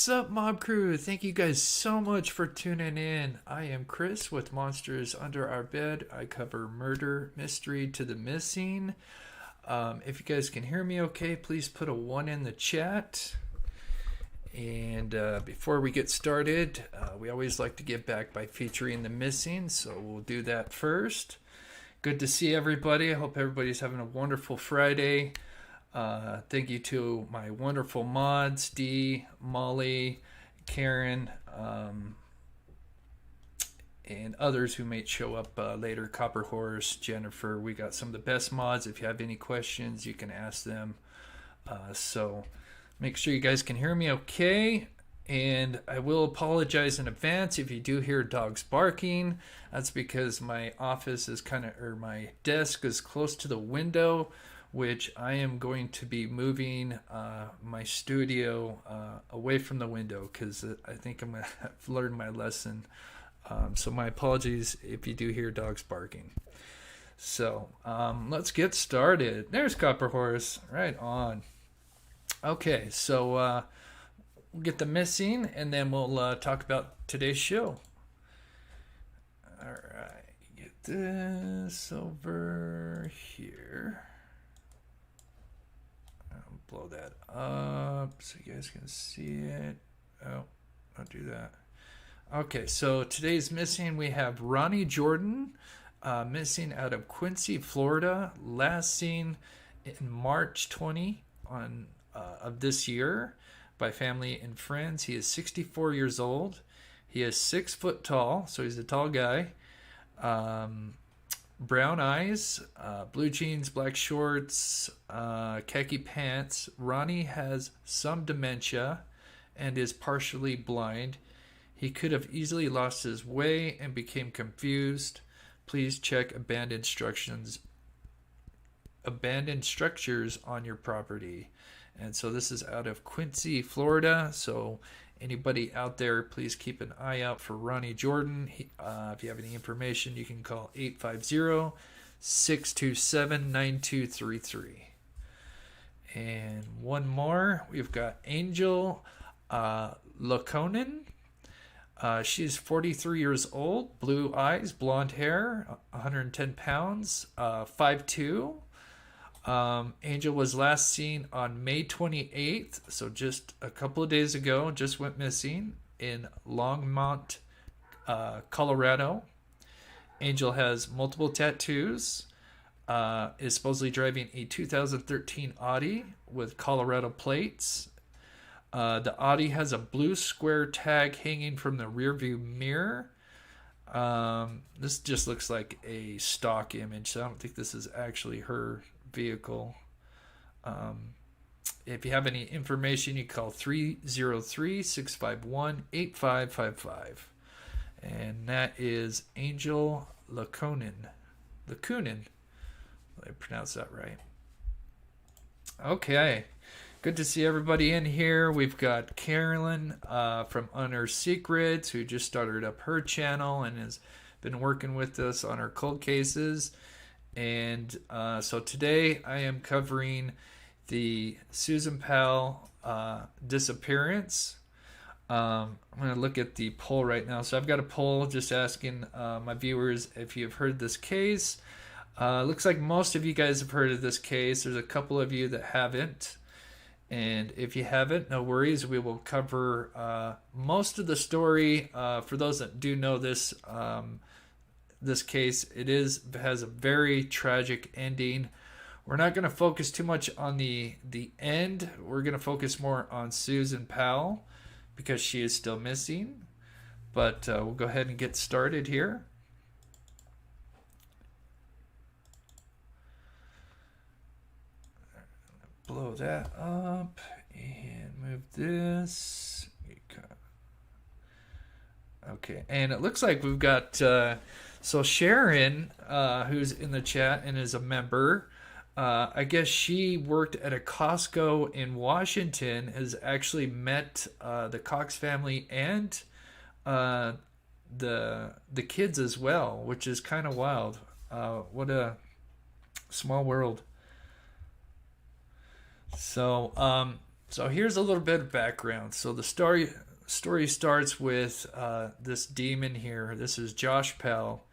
What's up, Mob Crew? Thank you guys so much for tuning in. I am Chris with Monsters Under Our Bed. I cover murder, mystery to the missing. If you guys can hear me okay, please put a 1 in the chat. And before we get started, we always like to give back by featuring the missing, so we'll do that first. Good to see everybody. I hope everybody's having a wonderful Friday. Thank you to my wonderful mods, Dee, Molly, Karen, and others who may show up later. Copper Horse, Jennifer. We got some of the best mods. If you have any questions, you can ask them. So make sure you guys can hear me okay. And I will apologize in advance if you do hear dogs barking. That's because my office is my desk is close to the window, which I am going to be moving my studio away from the window because I think I'm going to have learned my lesson. So my apologies if you do hear dogs barking. So let's get started. There's Copper Horse. Right on. Okay, so we'll get the missing and then we'll talk about today's show. All right, get this over here. Blow that up so you guys can see it. Oh, don't do that. Okay, so today's missing, we have Ronnie Jordan, missing out of Quincy, Florida, last seen in March 20 of this year by family and friends. He is 64 years old. He is 6 foot tall, so he's a tall guy. Brown eyes, blue jeans, black shorts, khaki pants. Ronnie has some dementia and is partially blind. He could have easily lost his way and became confused. Please check abandoned structures on your property. And so this is out of Quincy, Florida. So anybody out there, please keep an eye out for Ronnie Jordan. If you have any information, you can call 850-627-9233. And one more, we've got Angel Loukonen. She's 43 years old, blue eyes, blonde hair, 110 pounds, 5'2". Angel was last seen on May 28th, so just a couple of days ago, just went missing in Longmont, Colorado. Angel has multiple tattoos, is supposedly driving a 2013 Audi with Colorado plates. The Audi has a blue square tag hanging from the rearview mirror. This just looks like a stock image, so I don't think this is actually her vehicle. If you have any information, you call 303-651-8555. And that is Angel Loukonen. Loukonen. Did I pronounce that right? Okay. Good to see everybody in here. We've got Carolyn from Unearthed Secrets, who just started up her channel and has been working with us on our cold cases. And so today I am covering the Susan Powell disappearance. I'm going to look at the poll right now. So I've got a poll just asking my viewers if you've heard this case. Looks like most of you guys have heard of this case. There's a couple of you that haven't. And if you haven't, no worries. We will cover most of the story. For those that do know this case, it has a very tragic ending. We're not going to focus too much on the end. We're going to focus more on Susan Powell because she is still missing. But we'll go ahead and get started here. Blow that up and move this. Okay, and it looks like we've got so Sharon, who's in the chat and is a member. I guess she worked at a Costco in Washington, has actually met the Cox family and the kids as well, which is kind of wild. What a small world. So So here's a little bit of background. So the story starts with this demon here. This is Josh Powell.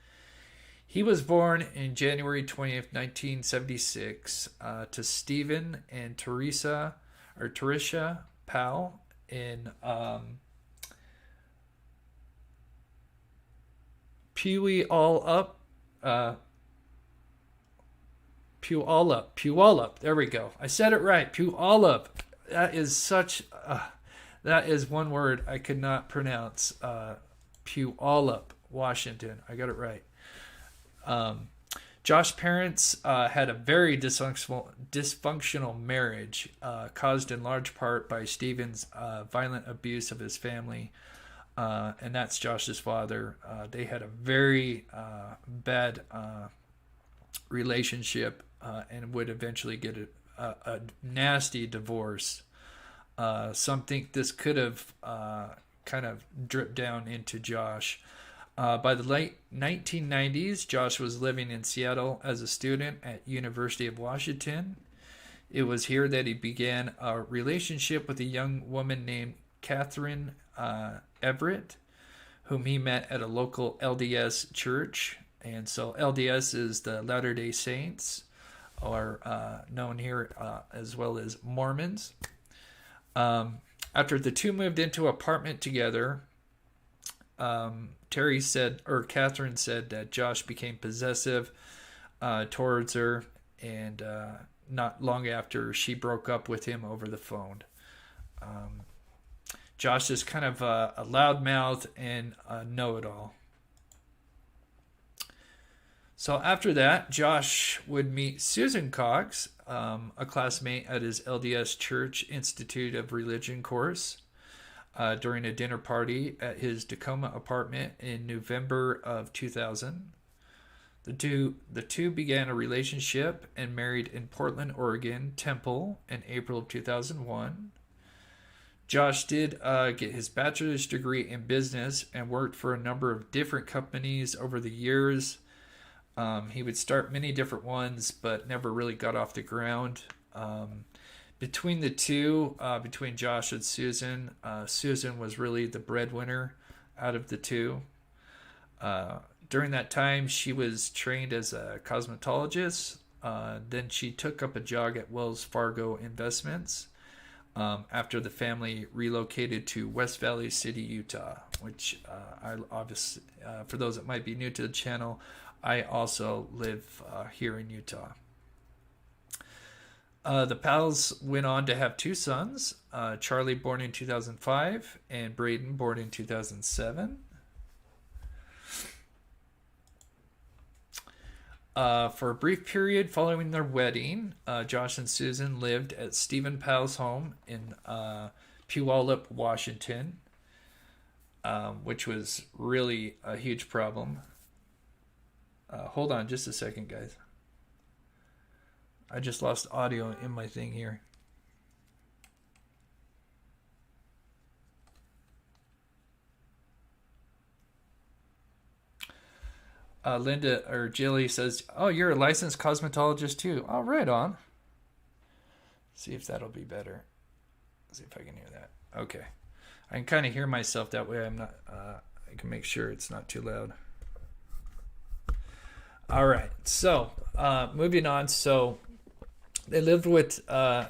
He was born in January 20th, 1976, to Stephen and Teresia Powell in Puyallup. There we go. I said it right. Puyallup. That is one word I could not pronounce. Puyallup, Washington. I got it right. Josh's parents had a very dysfunctional marriage, caused in large part by Stephen's violent abuse of his family, and that's Josh's father. They had a very bad relationship and would eventually get a nasty divorce. Some think this could have kind of dripped down into Josh. By the late 1990s, Josh was living in Seattle as a student at University of Washington. It was here that he began a relationship with a young woman named Catherine Everett, whom he met at a local LDS church. And so LDS is the Latter-day Saints, or known here as well as Mormons. After the two moved into an apartment together, Catherine said that Josh became possessive towards her, and not long after, she broke up with him over the phone. Josh is kind of a loudmouth and a know-it-all. So after that, Josh would meet Susan Cox, a classmate at his LDS Church Institute of Religion course, during a dinner party at his Tacoma apartment in November of 2000. The two began a relationship and married in Portland, Oregon, Temple in April of 2001. Josh did get his bachelor's degree in business and worked for a number of different companies over the years. He would start many different ones, but never really got off the ground. Between the two, between Josh and Susan, Susan was really the breadwinner out of the two. During that time, she was trained as a cosmetologist. Then she took up a job at Wells Fargo Investments after the family relocated to West Valley City, Utah, which I obviously, for those that might be new to the channel, I also live here in Utah. The Powells went on to have two sons, Charlie born in 2005 and Braden born in 2007. For a brief period following their wedding, Josh and Susan lived at Stephen Powell's home in Puyallup, Washington, which was really a huge problem. Hold on just a second, guys. I just lost audio in my thing here. Linda or Jilly says, "Oh, you're a licensed cosmetologist too." Oh, right on. See if that'll be better. See if I can hear that. Okay, I can kind of hear myself that way. I'm not. I can make sure it's not too loud. All right. So, moving on. So, they lived with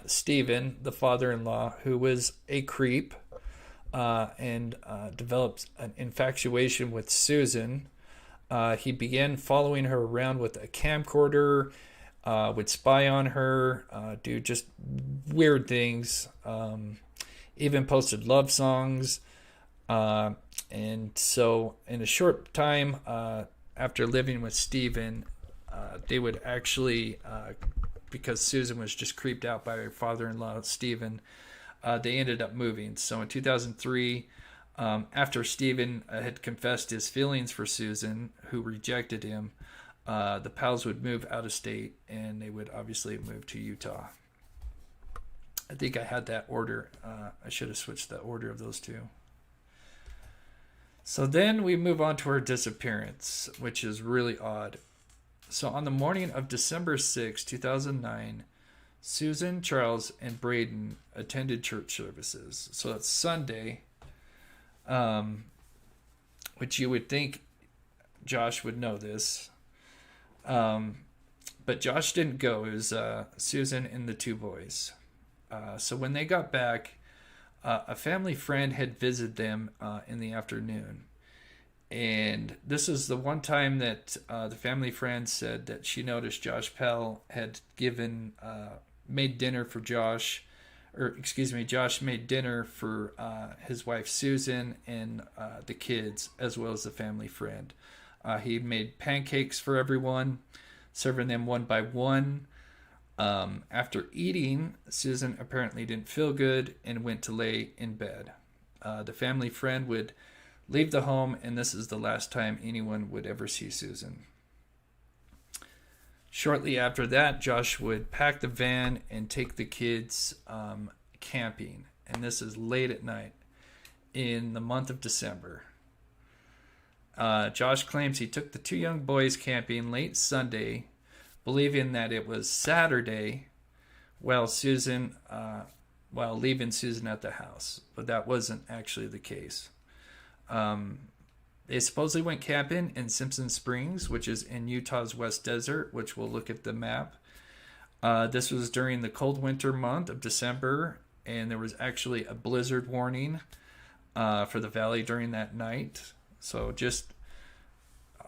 Stephen, the father-in-law, who was a creep, and developed an infatuation with Susan. He began following her around with a camcorder, would spy on her, do just weird things, even posted love songs. And so in a short time after living with Stephen, they would actually, because Susan was just creeped out by her father-in-law, Stephen, they ended up moving. So in 2003, after Stephen had confessed his feelings for Susan, who rejected him, the Powells would move out of state, and they would obviously move to Utah. I think I had that order. I should have switched the order of those two. So then we move on to her disappearance, which is really odd. So on the morning of December 6, 2009, Susan, Charles, and Braden attended church services. So it's Sunday, which you would think Josh would know this. But Josh didn't go. It was Susan and the two boys. So when they got back, a family friend had visited them in the afternoon. And this is the one time that the family friend said that she noticed Josh Powell had made dinner for Josh, Josh made dinner for his wife Susan and the kids, as well as the family friend. He made pancakes for everyone, serving them one by one. After eating, Susan apparently didn't feel good and went to lay in bed. The family friend would leave the home, and this is the last time anyone would ever see Susan. Shortly after that, Josh would pack the van and take the kids camping, and this is late at night in the month of December. Josh claims he took the two young boys camping late Sunday, believing that it was Saturday, while leaving Susan at the house, but that wasn't actually the case. They supposedly went camping in Simpson Springs, which is in Utah's West Desert, which we'll look at the map. This was during the cold winter month of December, and there was actually a blizzard warning for the valley during that night. So just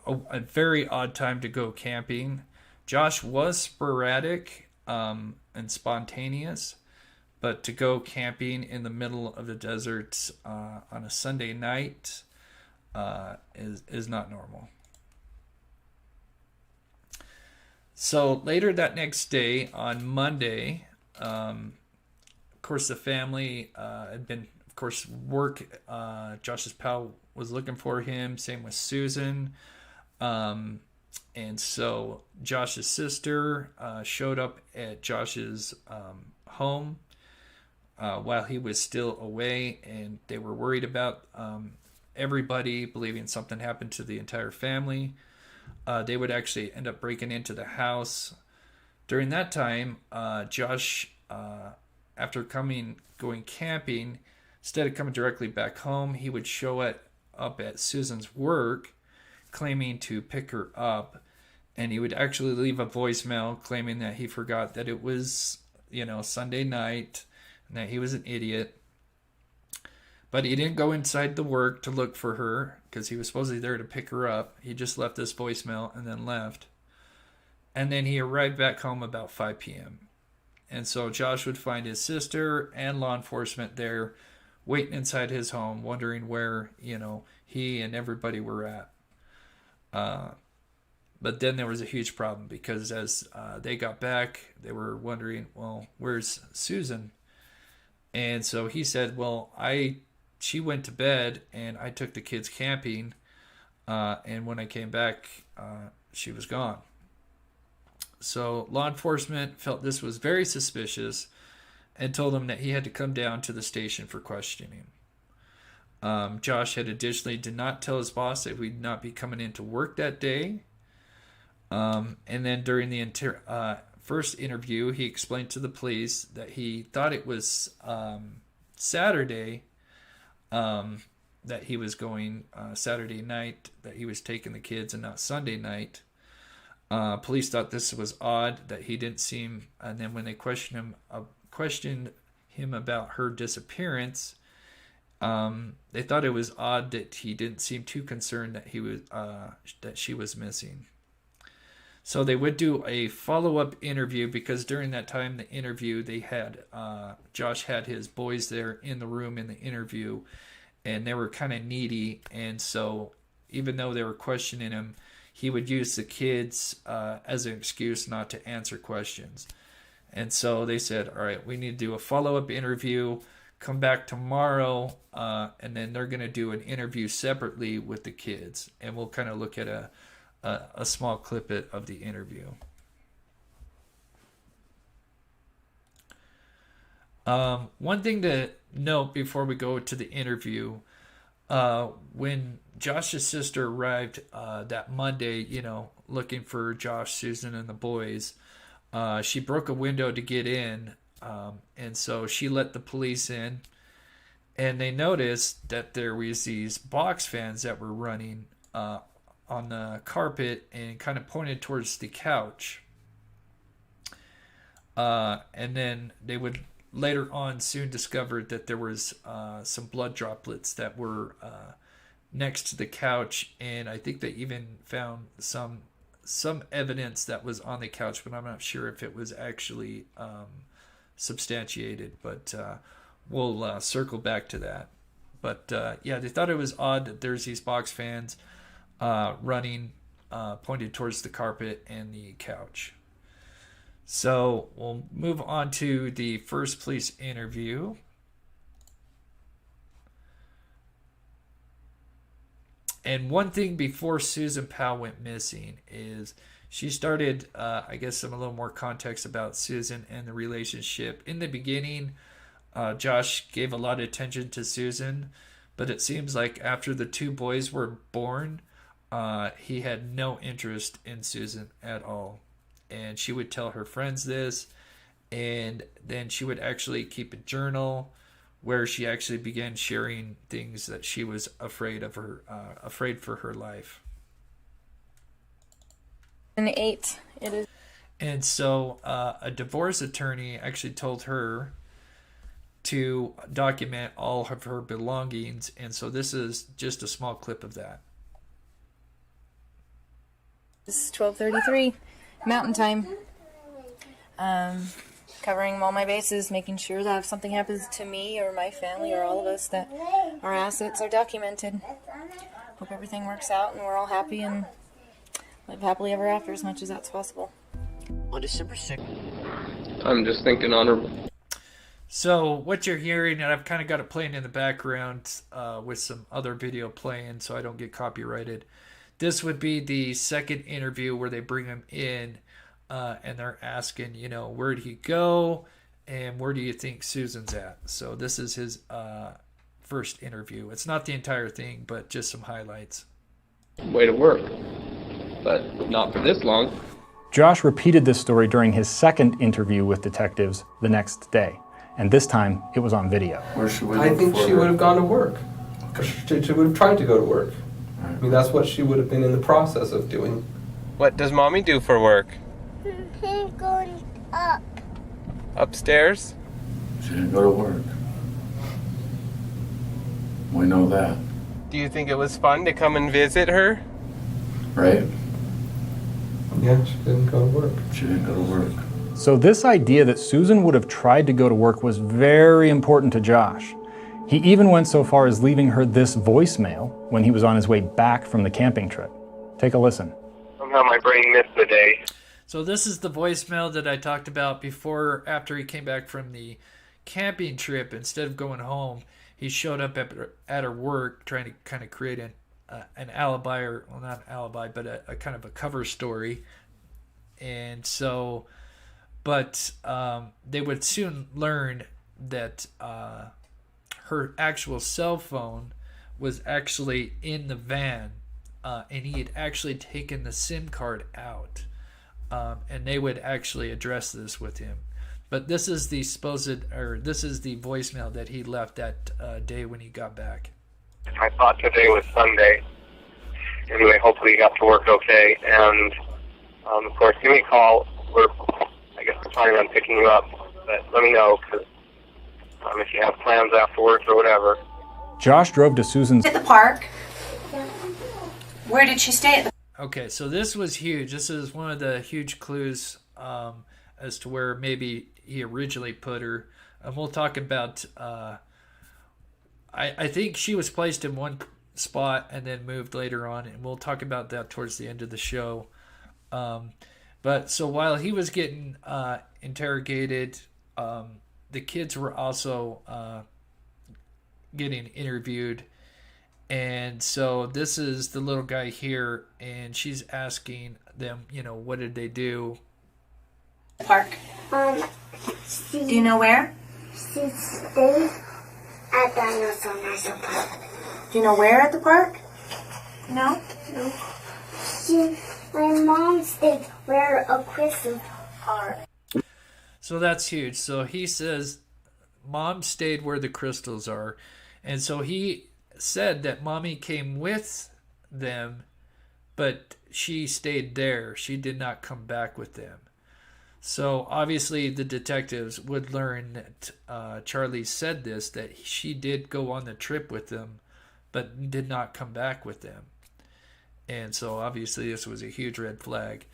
a very odd time to go camping. Josh was sporadic and spontaneous, but to go camping in the middle of the desert on a Sunday night is not normal. So later that next day, on Monday, of course the family had been, of course, work. Josh's pal was looking for him. Same with Susan. And so Josh's sister showed up at Josh's home while he was still away, and they were worried about everybody, believing something happened to the entire family. They would actually end up breaking into the house. During that time, Josh, after going camping, instead of coming directly back home, he would show up at Susan's work, claiming to pick her up, and he would actually leave a voicemail claiming that he forgot that it was, Sunday night, and that he was an idiot. But he didn't go inside the work to look for her because he was supposedly there to pick her up. He just left this voicemail and then left. And then he arrived back home about 5 p.m. And so Josh would find his sister and law enforcement there waiting inside his home, wondering where, he and everybody were at. But then there was a huge problem because as they got back, they were wondering, well, where's Susan? And so he said, well, she went to bed and I took the kids camping. And when I came back, she was gone. So law enforcement felt this was very suspicious and told him that he had to come down to the station for questioning. Josh had additionally did not tell his boss that he'd not be coming into work that day. And then during the first interview, he explained to the police that he thought it was Saturday, that he was going Saturday night, that he was taking the kids and not Sunday night. Police thought this was odd, that he didn't seem, and then when they questioned him about her disappearance, they thought it was odd that he didn't seem too concerned that she was missing. So they would do a follow-up interview because during that time, the interview, they had Josh had his boys there in the room in the interview, and they were kind of needy. And so even though they were questioning him, he would use the kids as an excuse not to answer questions. And so they said, all right, we need to do a follow-up interview, come back tomorrow, and then they're going to do an interview separately with the kids. And we'll kind of look at a small clip of the interview. One thing to note before we go to the interview, when Josh's sister arrived that Monday, looking for Josh, Susan, and the boys, She broke a window to get in, and so she let the police in, and they noticed that there was these box fans that were running on the carpet and kind of pointed towards the couch. And then they would later on soon discover that there was some blood droplets that were next to the couch, and I think they even found some evidence that was on the couch, but I'm not sure if it was actually substantiated. But we'll circle back to that. But yeah, they thought it was odd that there's these box fans running pointed towards the carpet and the couch. So we'll move on to the first police interview. And one thing before Susan Powell went missing is she started, I guess, some a little more context about Susan and the relationship. In the beginning, Josh gave a lot of attention to Susan, but it seems like after the two boys were born, he had no interest in Susan at all. And she would tell her friends this, and then she would actually keep a journal where she actually began sharing things that she was afraid for her life. And 8, it is. And so a divorce attorney actually told her to document all of her belongings, and so this is just a small clip of that. This is 12:33, mountain time. Covering all my bases, making sure that if something happens to me or my family or all of us, that our assets are documented. Hope everything works out and we're all happy and live happily ever after as much as that's possible. On December 6th. I'm just thinking honorable. So what you're hearing, and I've kind of got it playing in the background with some other video playing so I don't get copyrighted. This would be the second interview where they bring him in. And they're asking, where did he go and where do you think Susan's at? So this is his first interview. It's not the entire thing, but just some highlights. Way to work, but not for this long. Josh repeated this story during his second interview with detectives the next day, and this time it was on video. I think she would have gone to work. She would have tried to go to work. I mean, that's what she would have been in the process of doing. What does Mommy do for work? Going up. Upstairs? She didn't go to work. We know that. Do you think it was fun to come and visit her? Right? Yeah, she didn't go to work. She didn't go to work. So this idea that Susan would have tried to go to work was very important to Josh. He even went so far as leaving her this voicemail when he was on his way back from the camping trip. Take a listen. Somehow my brain missed the day. So this is the voicemail that I talked about before. After he came back from the camping trip, instead of going home, he showed up at her work trying to kind of create an alibi, or well, not an alibi, but a kind of a cover story. And so, but they would soon learn that her actual cell phone was actually in the van, and he had actually taken the SIM card out. And they would actually address this with him. But this is the this is the voicemail that he left that day when he got back. I thought today was Sunday. Anyway, hopefully you got to work okay. And, of course, give me a call. We're planning on picking you up. But let me know, because if you have plans afterwards or whatever. Josh drove to Susan's... At the park. Where did she stay at the... Okay, so this was huge. This is one of the huge clues as to where maybe he originally put her. And we'll talk about... I think she was placed in one spot and then moved later on, and we'll talk about that towards the end of the show. But so while he was getting interrogated, the kids were also getting interviewed. And so this is the little guy here, and she's asking them, what did they do? Park. Do you know where? She stayed at Dinosaur National Park. Do you know where at the park? No? No. My mom stayed where a crystal are. So that's huge. So he says mom stayed where the crystals are. And so he said that mommy came with them, but she stayed there. She did not come back with them. So obviously the detectives would learn that Charlie said this, that she did go on the trip with them, but did not come back with them. And so obviously this was a huge red flag.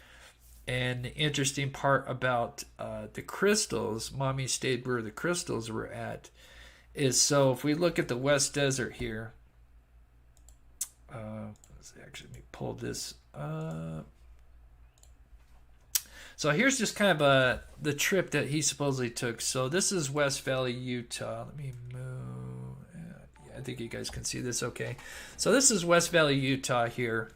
And the interesting part about the crystals, mommy stayed where the crystals were at, is so if we look at the West Desert here, let's actually, let me pull this up. So here's just kind of the trip that he supposedly took. So this is West Valley, Utah. Let me move. Yeah, I think you guys can see this okay. So this is West Valley, Utah here.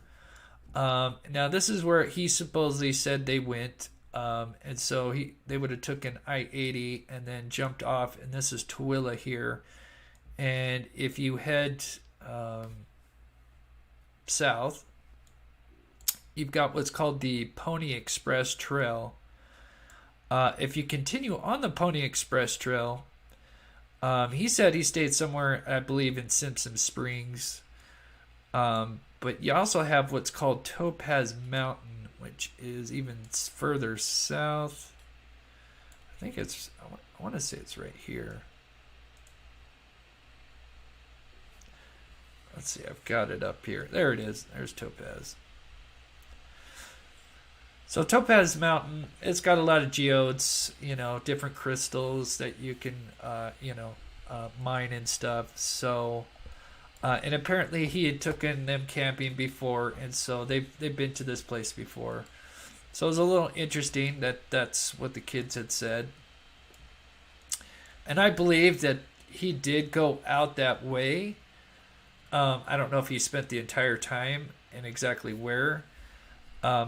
Now this is where he supposedly said they went. And so they would have taken I-80 and then jumped off. And this is Tooele here. And if you head south, you've got what's called the Pony Express Trail. If you continue on the Pony Express Trail, he said he stayed somewhere, I believe, in Simpson Springs. But you also have what's called Topaz Mountain, which is even further south. I think it's, I want to say it's right here. Let's see, I've got it up here. There it is. There's Topaz. So Topaz Mountain, it's got a lot of geodes, different crystals that you can, mine and stuff. So, and apparently he had taken them camping before, and so they've been to this place before. So it was a little interesting that that's what the kids had said. And I believe that he did go out that way. I don't know if he spent the entire time and exactly where.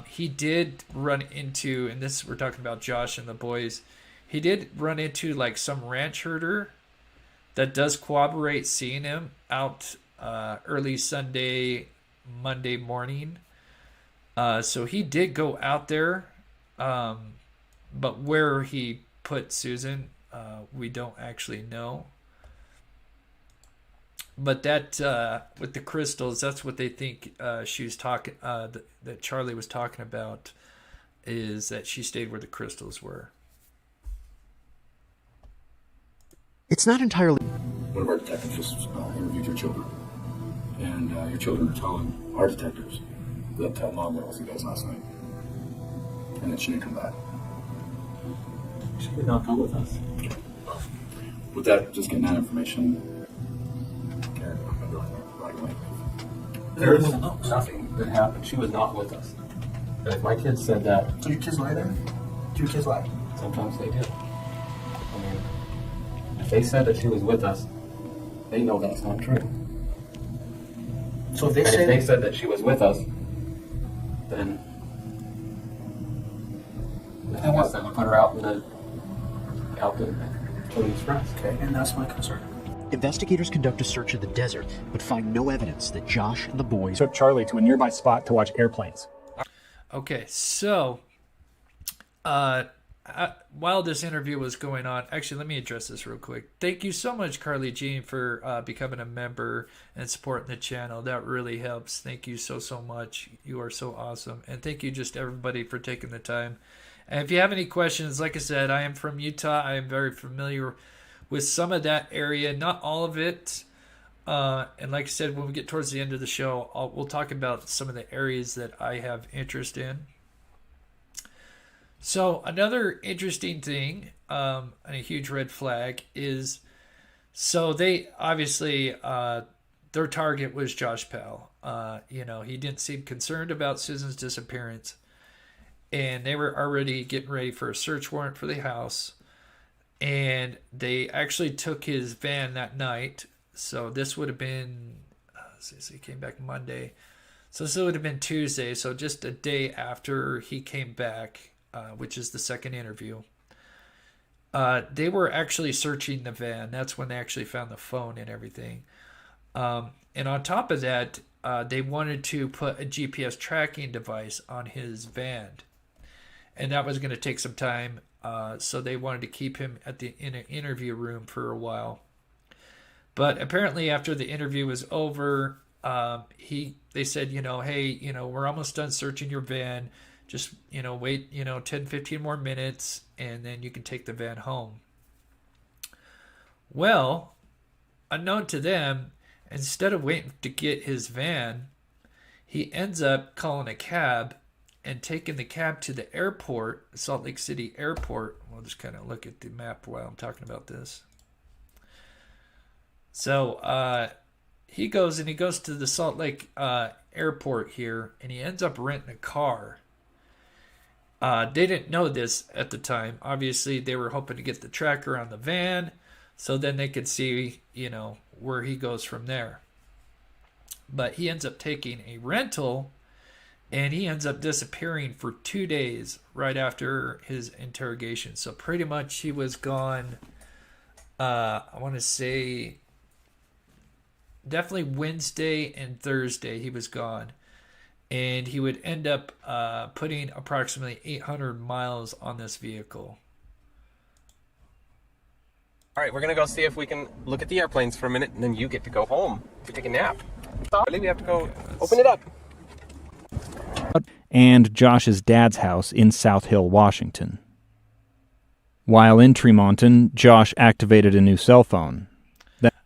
He did run into, and this we're talking about Josh and the boys, he did run into like some ranch herder that does corroborate seeing him out early Sunday, Monday morning. So he did go out there, but where he put Susan, we don't actually know. But that with the crystals, that's what they think she was talking. That Charlie was talking about, is that she stayed where the crystals were. It's not entirely. One of our detectives just interviewed your children, and your children are telling our detectives that Mom went with you guys last night, and that she didn't come back. She did not come with us. With that, just getting that information. There was nothing that happened. She was not with us. And if my kids said that... Do your kids lie there? Do your kids lie? Sometimes they do. I mean, if they said that she was with us, they know that's not true. So if they and if they said that she was with us, then I guess they would put her out in the Pony Express. Okay, and that's my concern. Investigators conduct a search of the desert, but find no evidence that Josh and the boys took Charlie to a nearby spot to watch airplanes. Okay, so while this interview was going on, actually, let me address this real quick. Thank you so much, Carly Jean, for becoming a member and supporting the channel. That really helps. Thank you so much. You are so awesome. And thank you just everybody for taking the time. And if you have any questions, like I said, I am from Utah. I am very familiar with some of that area, not all of it. And like I said, when we get towards the end of the show, we'll talk about some of the areas that I have interest in. So another interesting thing, and a huge red flag is, so they obviously, their target was Josh Powell. He didn't seem concerned about Susan's disappearance, and they were already getting ready for a search warrant for the house. And they actually took his van that night. So this would have been, he came back Monday. So this would have been Tuesday. So just a day after he came back, which is the second interview. They were actually searching the van. That's when they actually found the phone and everything. And on top of that, they wanted to put a GPS tracking device on his van. and that was going to take some time. So they wanted to keep him in an interview room for a while. But apparently, after the interview was over, they said, hey, we're almost done searching your van. Just, wait, 10, 15 more minutes, and then you can take the van home. Well, unknown to them, instead of waiting to get his van, he ends up calling a cab and taking the cab to the airport, Salt Lake City Airport. We'll just kind of look at the map while I'm talking about this. So he goes to the Salt Lake Airport here, and he ends up renting a car. They didn't know this at the time. Obviously, they were hoping to get the tracker on the van, so then they could see, where he goes from there. But he ends up taking a rental, and he ends up disappearing for 2 days right after his interrogation. So pretty much he was gone, I want to say, definitely Wednesday and Thursday he was gone. And he would end up putting approximately 800 miles on this vehicle. All right, we're going to go see if we can look at the airplanes for a minute, and then you get to go home to take a nap. Sorry, we have to go open it up. And Josh's dad's house in South Hill, Washington. While in Tremonton, Josh activated a new cell phone.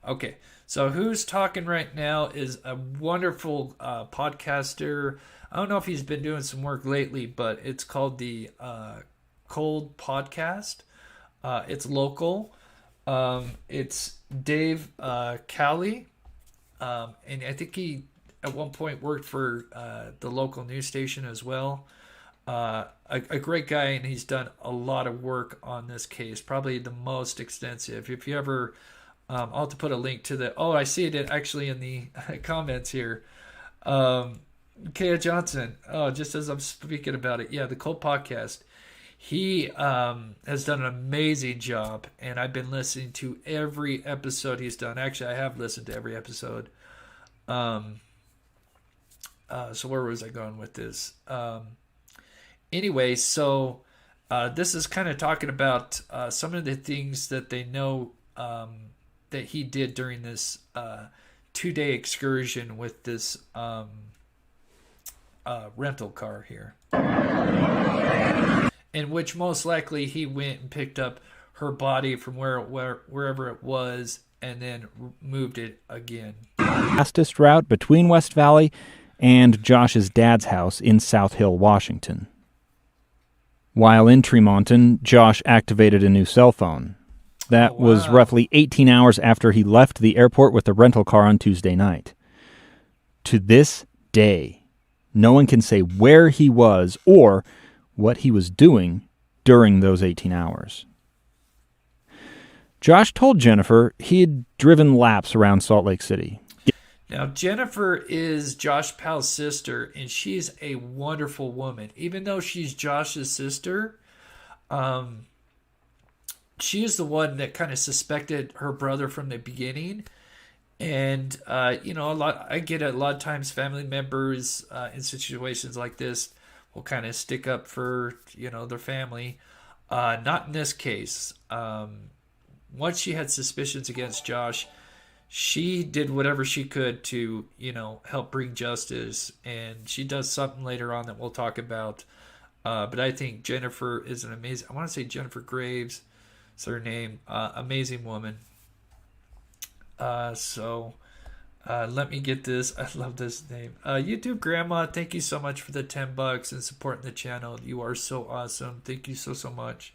Okay, so who's talking right now is a wonderful podcaster. I don't know if he's been doing some work lately, but it's called the Cold Podcast. It's local. It's Dave Cowley, and I think he at one point worked for the local news station as well. A great guy, and he's done a lot of work on this case, probably the most extensive. If you ever, I'll have to put a link to the, I see it actually in the comments here. Kaya Johnson, just as I'm speaking about it, the Cold Podcast. He has done an amazing job, and I've been listening to every episode he's done. Actually, I have listened to every episode. So where was I going with this? Anyway, so this is kind of talking about some of the things that they know that he did during this 2-day excursion with this rental car here. In which most likely he went and picked up her body from wherever it was and then moved it again. Fastest route between West Valley and Josh's dad's house in South Hill, Washington. While in Tremonton, Josh activated a new cell phone. That was roughly 18 hours after he left the airport with the rental car on Tuesday night. To this day, no one can say where he was or what he was doing during those 18 hours. Josh told Jennifer he had driven laps around Salt Lake City. Now, Jennifer is Josh Powell's sister, and she's a wonderful woman. Even though she's Josh's sister, she is the one that kind of suspected her brother from the beginning. And, I get a lot of times family members in situations like this will kind of stick up for, their family. Not in this case. Once she had suspicions against Josh, she did whatever she could to, help bring justice. And she does something later on that we'll talk about. But I think Jennifer is an amazing, I want to say Jennifer Graves is her name. Amazing woman. Let me get this. I love this name. YouTube Grandma, thank you so much for the $10 and supporting the channel. You are so awesome. Thank you so much.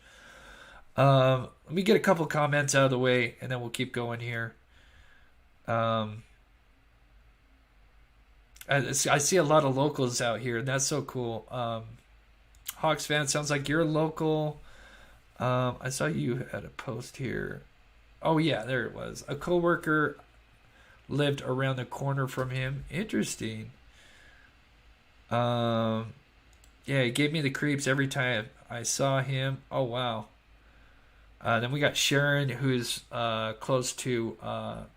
Let me get a couple comments out of the way, and then we'll keep going here. I see a lot of locals out here, and that's so cool. Hawks fan, sounds like you're local. I saw you had a post here. Oh yeah, there it was. A coworker lived around the corner from him. Interesting. Yeah, he gave me the creeps every time I saw him. Oh wow. Then we got Sharon, who's close to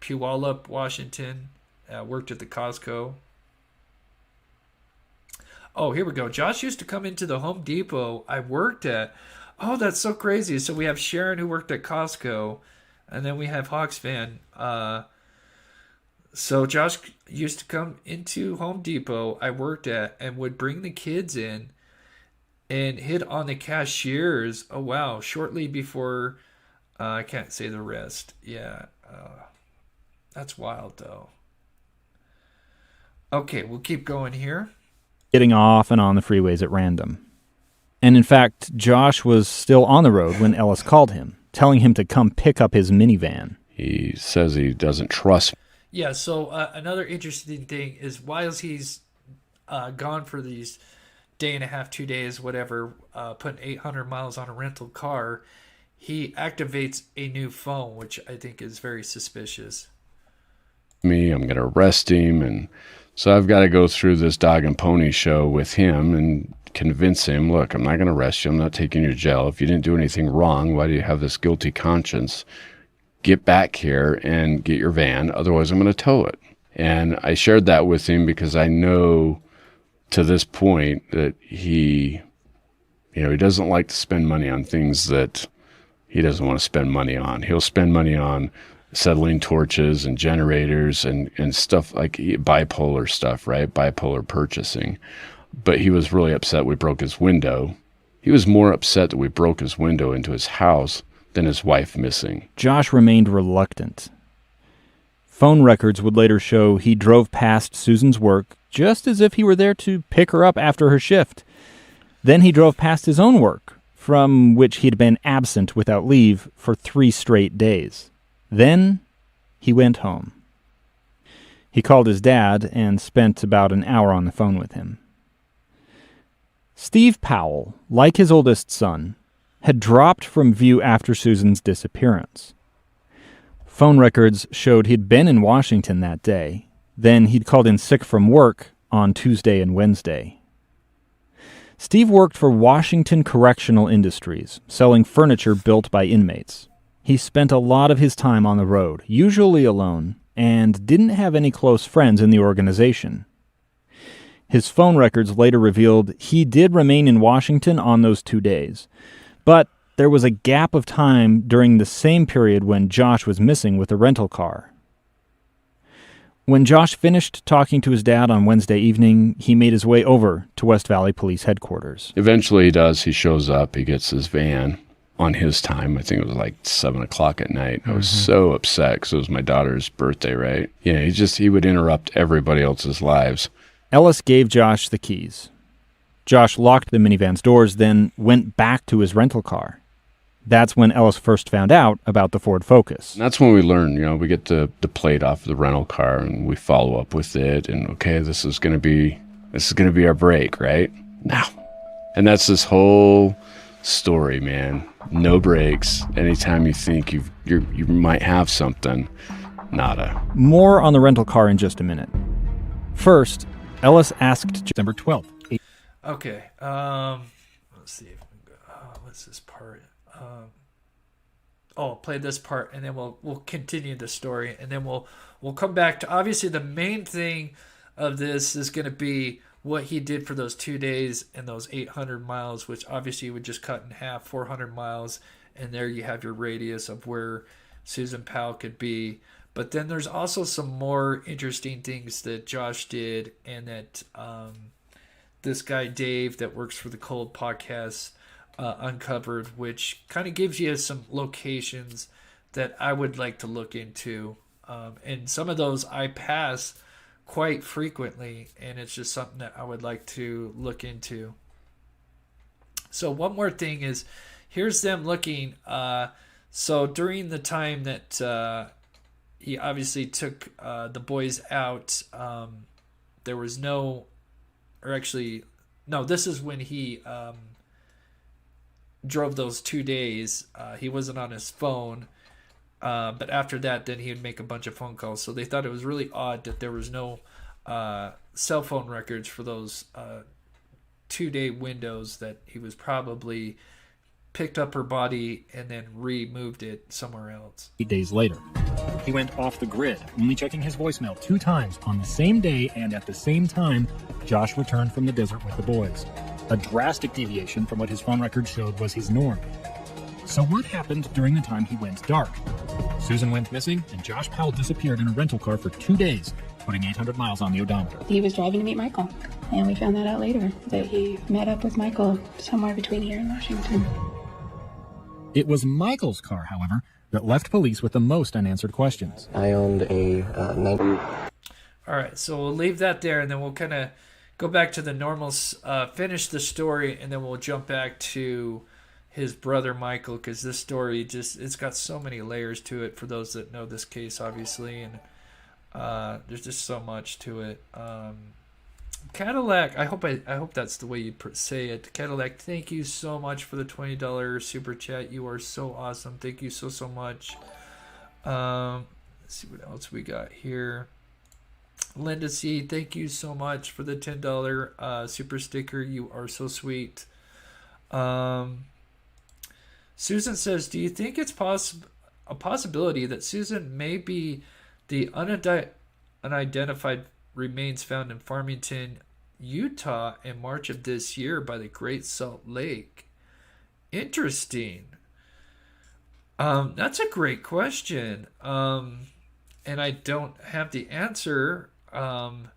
Puyallup, Washington. Worked at the Costco. Oh, here we go. Josh used to come into the Home Depot I worked at. Oh, that's so crazy. So we have Sharon who worked at Costco, and then we have Hawks fan. So Josh used to come into Home Depot I worked at and would bring the kids in and hit on the cashiers. Oh, wow. Shortly before, I can't say the rest. Yeah. That's wild, though. Okay, we'll keep going here. Getting off and on the freeways at random. And in fact, Josh was still on the road when Ellis called him, telling him to come pick up his minivan. He says he doesn't trust me. Yeah, so another interesting thing is while he's gone for these day and a half, 2 days, whatever, putting 800 miles on a rental car, he activates a new phone, which I think is very suspicious. I'm going to arrest him, and so I've got to go through this dog and pony show with him and convince him, look, I'm not going to arrest you. I'm not taking you to jail. If you didn't do anything wrong, why do you have this guilty conscience? Get back here and get your van. Otherwise, I'm going to tow it. And I shared that with him because I know to this point that he doesn't like to spend money on things that he doesn't want to spend money on. He'll spend money on settling torches and generators and stuff like bipolar stuff, right? Bipolar purchasing. But he was really upset we broke his window. He was more upset that we broke his window into his house than his wife missing. Josh remained reluctant. Phone records would later show he drove past Susan's work just as if he were there to pick her up after her shift. Then he drove past his own work, from which he'd been absent without leave for 3 straight days. Then he went home. He called his dad and spent about an hour on the phone with him. Steve Powell, like his oldest son, had dropped from view after Susan's disappearance. Phone records showed he'd been in Washington that day. Then he'd called in sick from work on Tuesday and Wednesday. Steve worked for Washington Correctional Industries, selling furniture built by inmates. He spent a lot of his time on the road, usually alone, and didn't have any close friends in the organization. His phone records later revealed he did remain in Washington on those 2 days, but there was a gap of time during the same period when Josh was missing with a rental car. When Josh finished talking to his dad on Wednesday evening, he made his way over to West Valley Police Headquarters. Eventually he does. He shows up. He gets his van on his time. I think it was like 7 o'clock at night. I was so upset because it was my daughter's birthday, right? Yeah, he would interrupt everybody else's lives. Ellis gave Josh the keys. Josh locked the minivan's doors, then went back to his rental car. That's when Ellis first found out about the Ford Focus. And that's when we learn, we get the plate off the rental car and we follow up with it. And okay, this is going to be our break, right? Now. And that's this whole story, man. No breaks. Anytime you think you might have something, nada. More on the rental car in just a minute. First, Ellis asked December 12th. Okay. Let's see. What's this part? I'll play this part, and then we'll continue the story, and then we'll come back to, obviously the main thing of this is going to be what he did for those 2 days and those 800 miles, which obviously would just cut in half, 400 miles, and there you have your radius of where Susan Powell could be. But then there's also some more interesting things that Josh did, and that this guy Dave that works for the Cold podcast uncovered, which kind of gives you some locations that I would like to look into. And some of those I pass quite frequently, and it's just something that I would like to look into. So one more thing is, here's them looking. So during the time that he obviously took the boys out, there was no, or actually, no, this is when he drove those 2 days. He wasn't on his phone, but after that, then he would make a bunch of phone calls. So they thought it was really odd that there was no cell phone records for those 2-day windows, that he was probably picked up her body and then removed it somewhere else. 8 days later. He went off the grid, only checking his voicemail 2 times on the same day and at the same time Josh returned from the desert with the boys. A drastic deviation from what his phone record showed was his norm. So what happened during the time he went dark? Susan went missing, and Josh Powell disappeared in a rental car for 2 days, putting 800 miles on the odometer. He was driving to meet Michael, and we found that out later, that he met up with Michael somewhere between here and Washington. It was Michael's car, however, that left police with the most unanswered questions. I owned a All right, so we'll leave that there, and then we'll kind of go back to the normal, finish the story, and then we'll jump back to his brother Michael, because this story it's got so many layers to it for those that know this case, obviously, and there's just so much to it. Cadillac, I hope that's the way you say it. Cadillac, thank you so much for the $20 super chat. You are so awesome. Thank you so much. Let's see what else we got here. Linda C, thank you so much for the $10 super sticker. You are so sweet. Susan says, do you think it's a possibility that Susan may be the unidentified remains found in Farmington, Utah in March of this year by the Great Salt Lake? Interesting. That's a great question. And I don't have the answer. And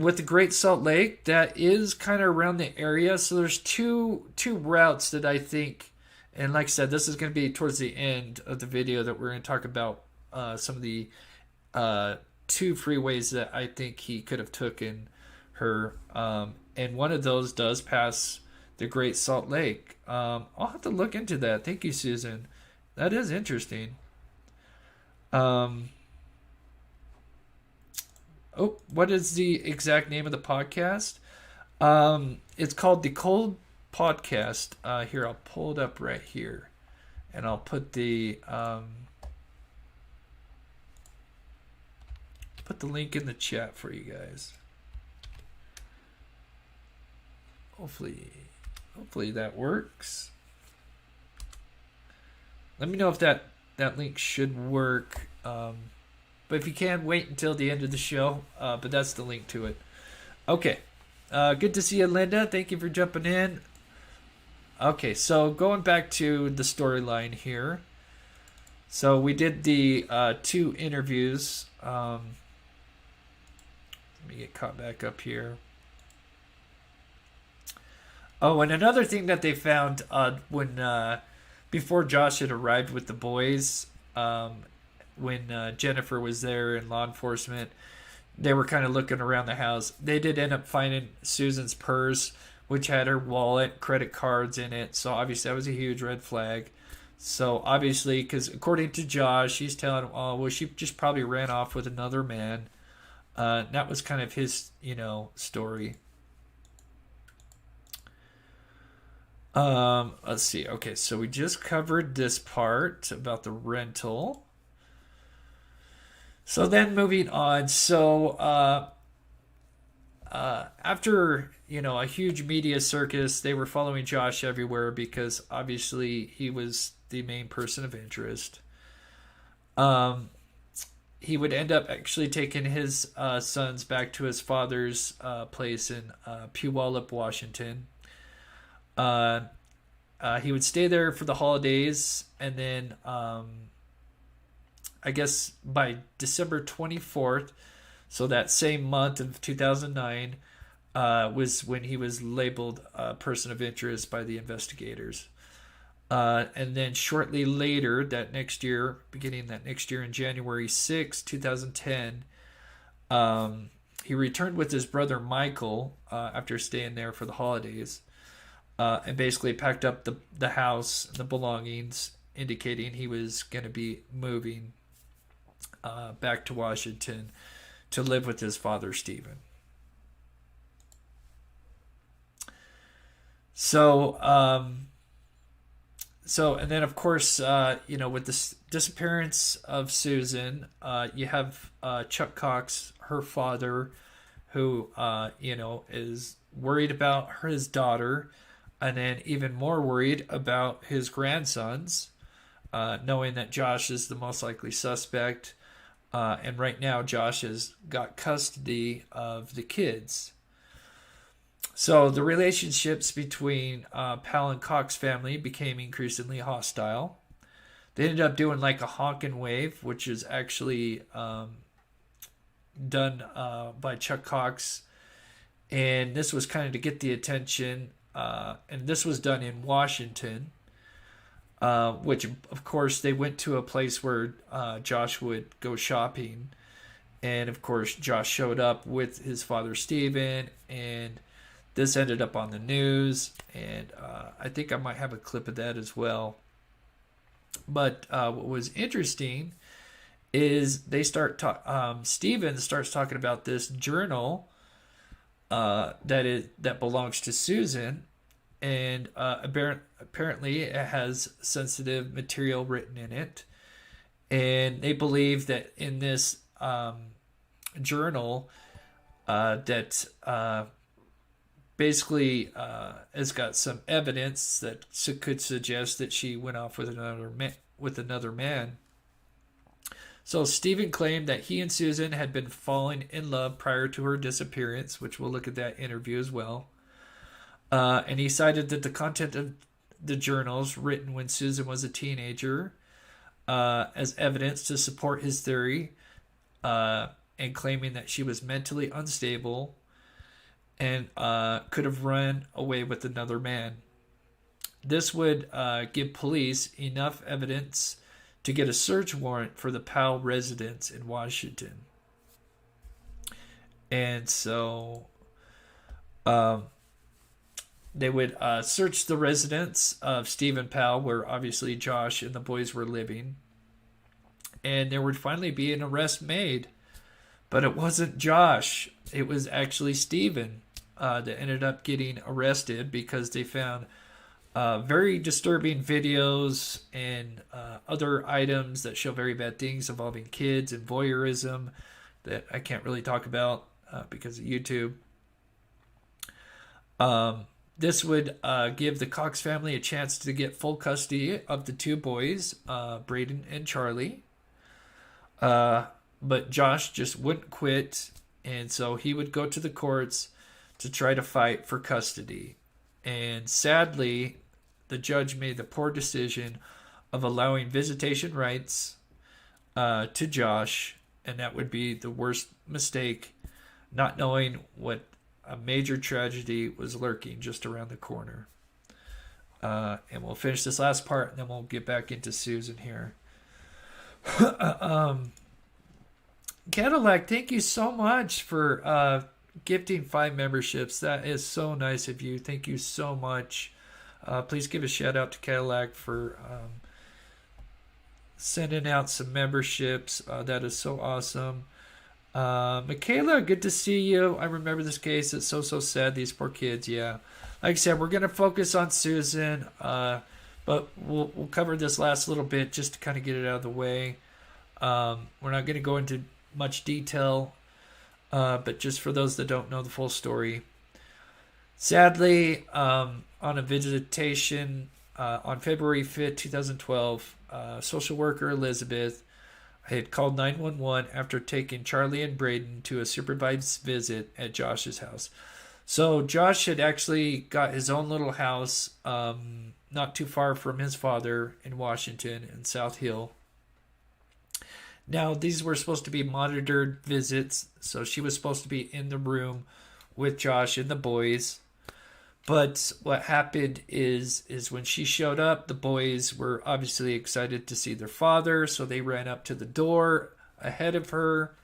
with the Great Salt Lake, that is kind of around the area. So there's two routes that I think, and like I said, this is going to be towards the end of the video that we're going to talk about some of the 2 freeways that I think he could have taken her. And one of those does pass the Great Salt Lake. I'll have to look into that. Thank you, Susan. That is interesting. What is the exact name of the podcast? It's called The Cold Podcast. Here, I'll pull it up right here. And I'll put the link in the chat for you guys. Hopefully that works. Let me know if that link should work. But if you can, wait until the end of the show. But that's the link to it. Okay. Good to see you, Linda. Thank you for jumping in. Okay, so going back to the storyline here. So we did the 2 interviews. Let me get caught back up here. Oh, and another thing that they found when before Josh had arrived with the boys, when Jennifer was there in law enforcement, they were kind of looking around the house. They did end up finding Susan's purse, which had her wallet, credit cards in it. So obviously that was a huge red flag. So obviously, because according to Josh, he's telling him, oh, well, she just probably ran off with another man. That was kind of his, story. Let's see. Okay, so we just covered this part about the rental. So then moving on. So after, a huge media circus, they were following Josh everywhere because obviously he was the main person of interest. He would end up actually taking his sons back to his father's place in Puyallup, Washington. He would stay there for the holidays, and then I guess by December 24th, so that same month of 2009, was when he was labeled a person of interest by the investigators. And then shortly later, beginning that next year in January 6, 2010, he returned with his brother Michael after staying there for the holidays, and basically packed up the house and the belongings, indicating he was going to be moving back to Washington to live with his father, Stephen. So, and then of course, with the disappearance of Susan, you have Chuck Cox, her father, who, is worried about his daughter, and then even more worried about his grandsons. knowing that Josh is the most likely suspect. And right now, Josh has got custody of the kids. So the relationships between Powell and Cox family became increasingly hostile. They ended up doing like a honk and wave, which is actually done by Chuck Cox. And this was kind of to get the attention. And this was done in Washington, which, of course, they went to a place where Josh would go shopping. And, of course, Josh showed up with his father, Stephen, and this ended up on the news. And I think I might have a clip of that as well. But what was interesting is they start Stephen starts talking about this journal that belongs to Susan, and apparently it has sensitive material written in it, and they believe that in this journal that basically has got some evidence that could suggest that she went off with another man. So Stephen claimed that he and Susan had been falling in love prior to her disappearance, which we'll look at that interview as well. And he cited that the content of the journals written when Susan was a teenager as evidence to support his theory, and claiming that she was mentally unstable and could have run away with another man. This would give police enough evidence to get a search warrant for the Powell residence in Washington. And so they would search the residence of Stephen Powell, where obviously Josh and the boys were living. And there would finally be an arrest made. But it wasn't Josh. It was actually Stephen that ended up getting arrested because they found very disturbing videos and other items that show very bad things involving kids and voyeurism that I can't really talk about because of YouTube. This would give the Cox family a chance to get full custody of the two boys, Braden and Charlie. But Josh just wouldn't quit, and so he would go to the courts to try to fight for custody. And sadly, the judge made the poor decision of allowing visitation rights to Josh, and that would be the worst mistake, not knowing what a major tragedy was lurking just around the corner. And we'll finish this last part, and then we'll get back into Susan here. Cadillac, thank you so much for gifting 5 memberships. That is so nice of you. Thank you so much. Please give a shout out to Cadillac for sending out some memberships. That is so awesome. Michaela, good to see you. I remember this case. It's so sad. These poor kids. Yeah. Like I said, we're going to focus on Susan, but we'll cover this last little bit just to kind of get it out of the way. We're not going to go into much detail, but just for those that don't know the full story. Sadly, on a visitation on February 5th, 2012, social worker Elizabeth had called 911 after taking Charlie and Braden to a supervised visit at Josh's house. So Josh had actually got his own little house not too far from his father in Washington in South Hill. Now, these were supposed to be monitored visits, so she was supposed to be in the room with Josh and the boys. But what happened is when she showed up, the boys were obviously excited to see their father, so they ran up to the door ahead of her.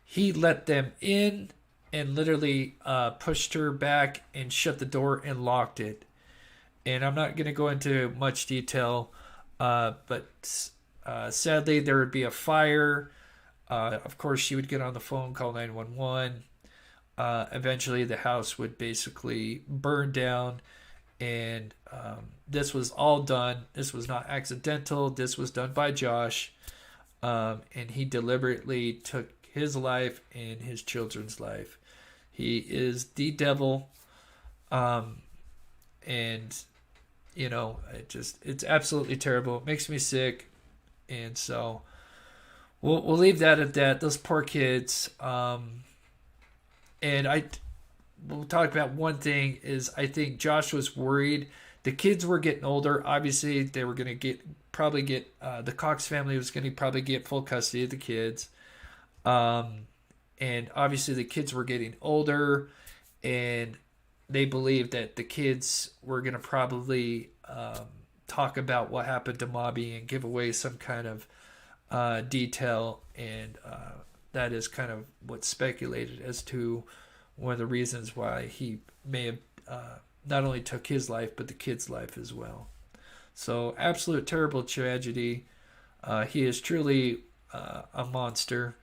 He let them in and literally pushed her back and shut the door and locked it. And I'm not going to go into much detail, but sadly there would be a fire. Of course, she would get on the phone, call 911. Eventually the house would basically burn down, and this was all done. This was not accidental. This was done by Josh, and he deliberately took his life and his children's life. He is the devil, and it's absolutely terrible. It makes me sick. And so we'll leave that at that. Those poor kids. And we'll talk about one thing is I think Josh was worried. The kids were getting older. Obviously, they were going to probably get the Cox family was going to probably get full custody of the kids. And obviously the kids were getting older, and they believed that the kids were going to probably talk about what happened to Mobby and give away some kind of detail. And that is kind of what's speculated as to one of the reasons why he may have not only took his life, but the kid's life as well. So absolute terrible tragedy. He is truly a monster.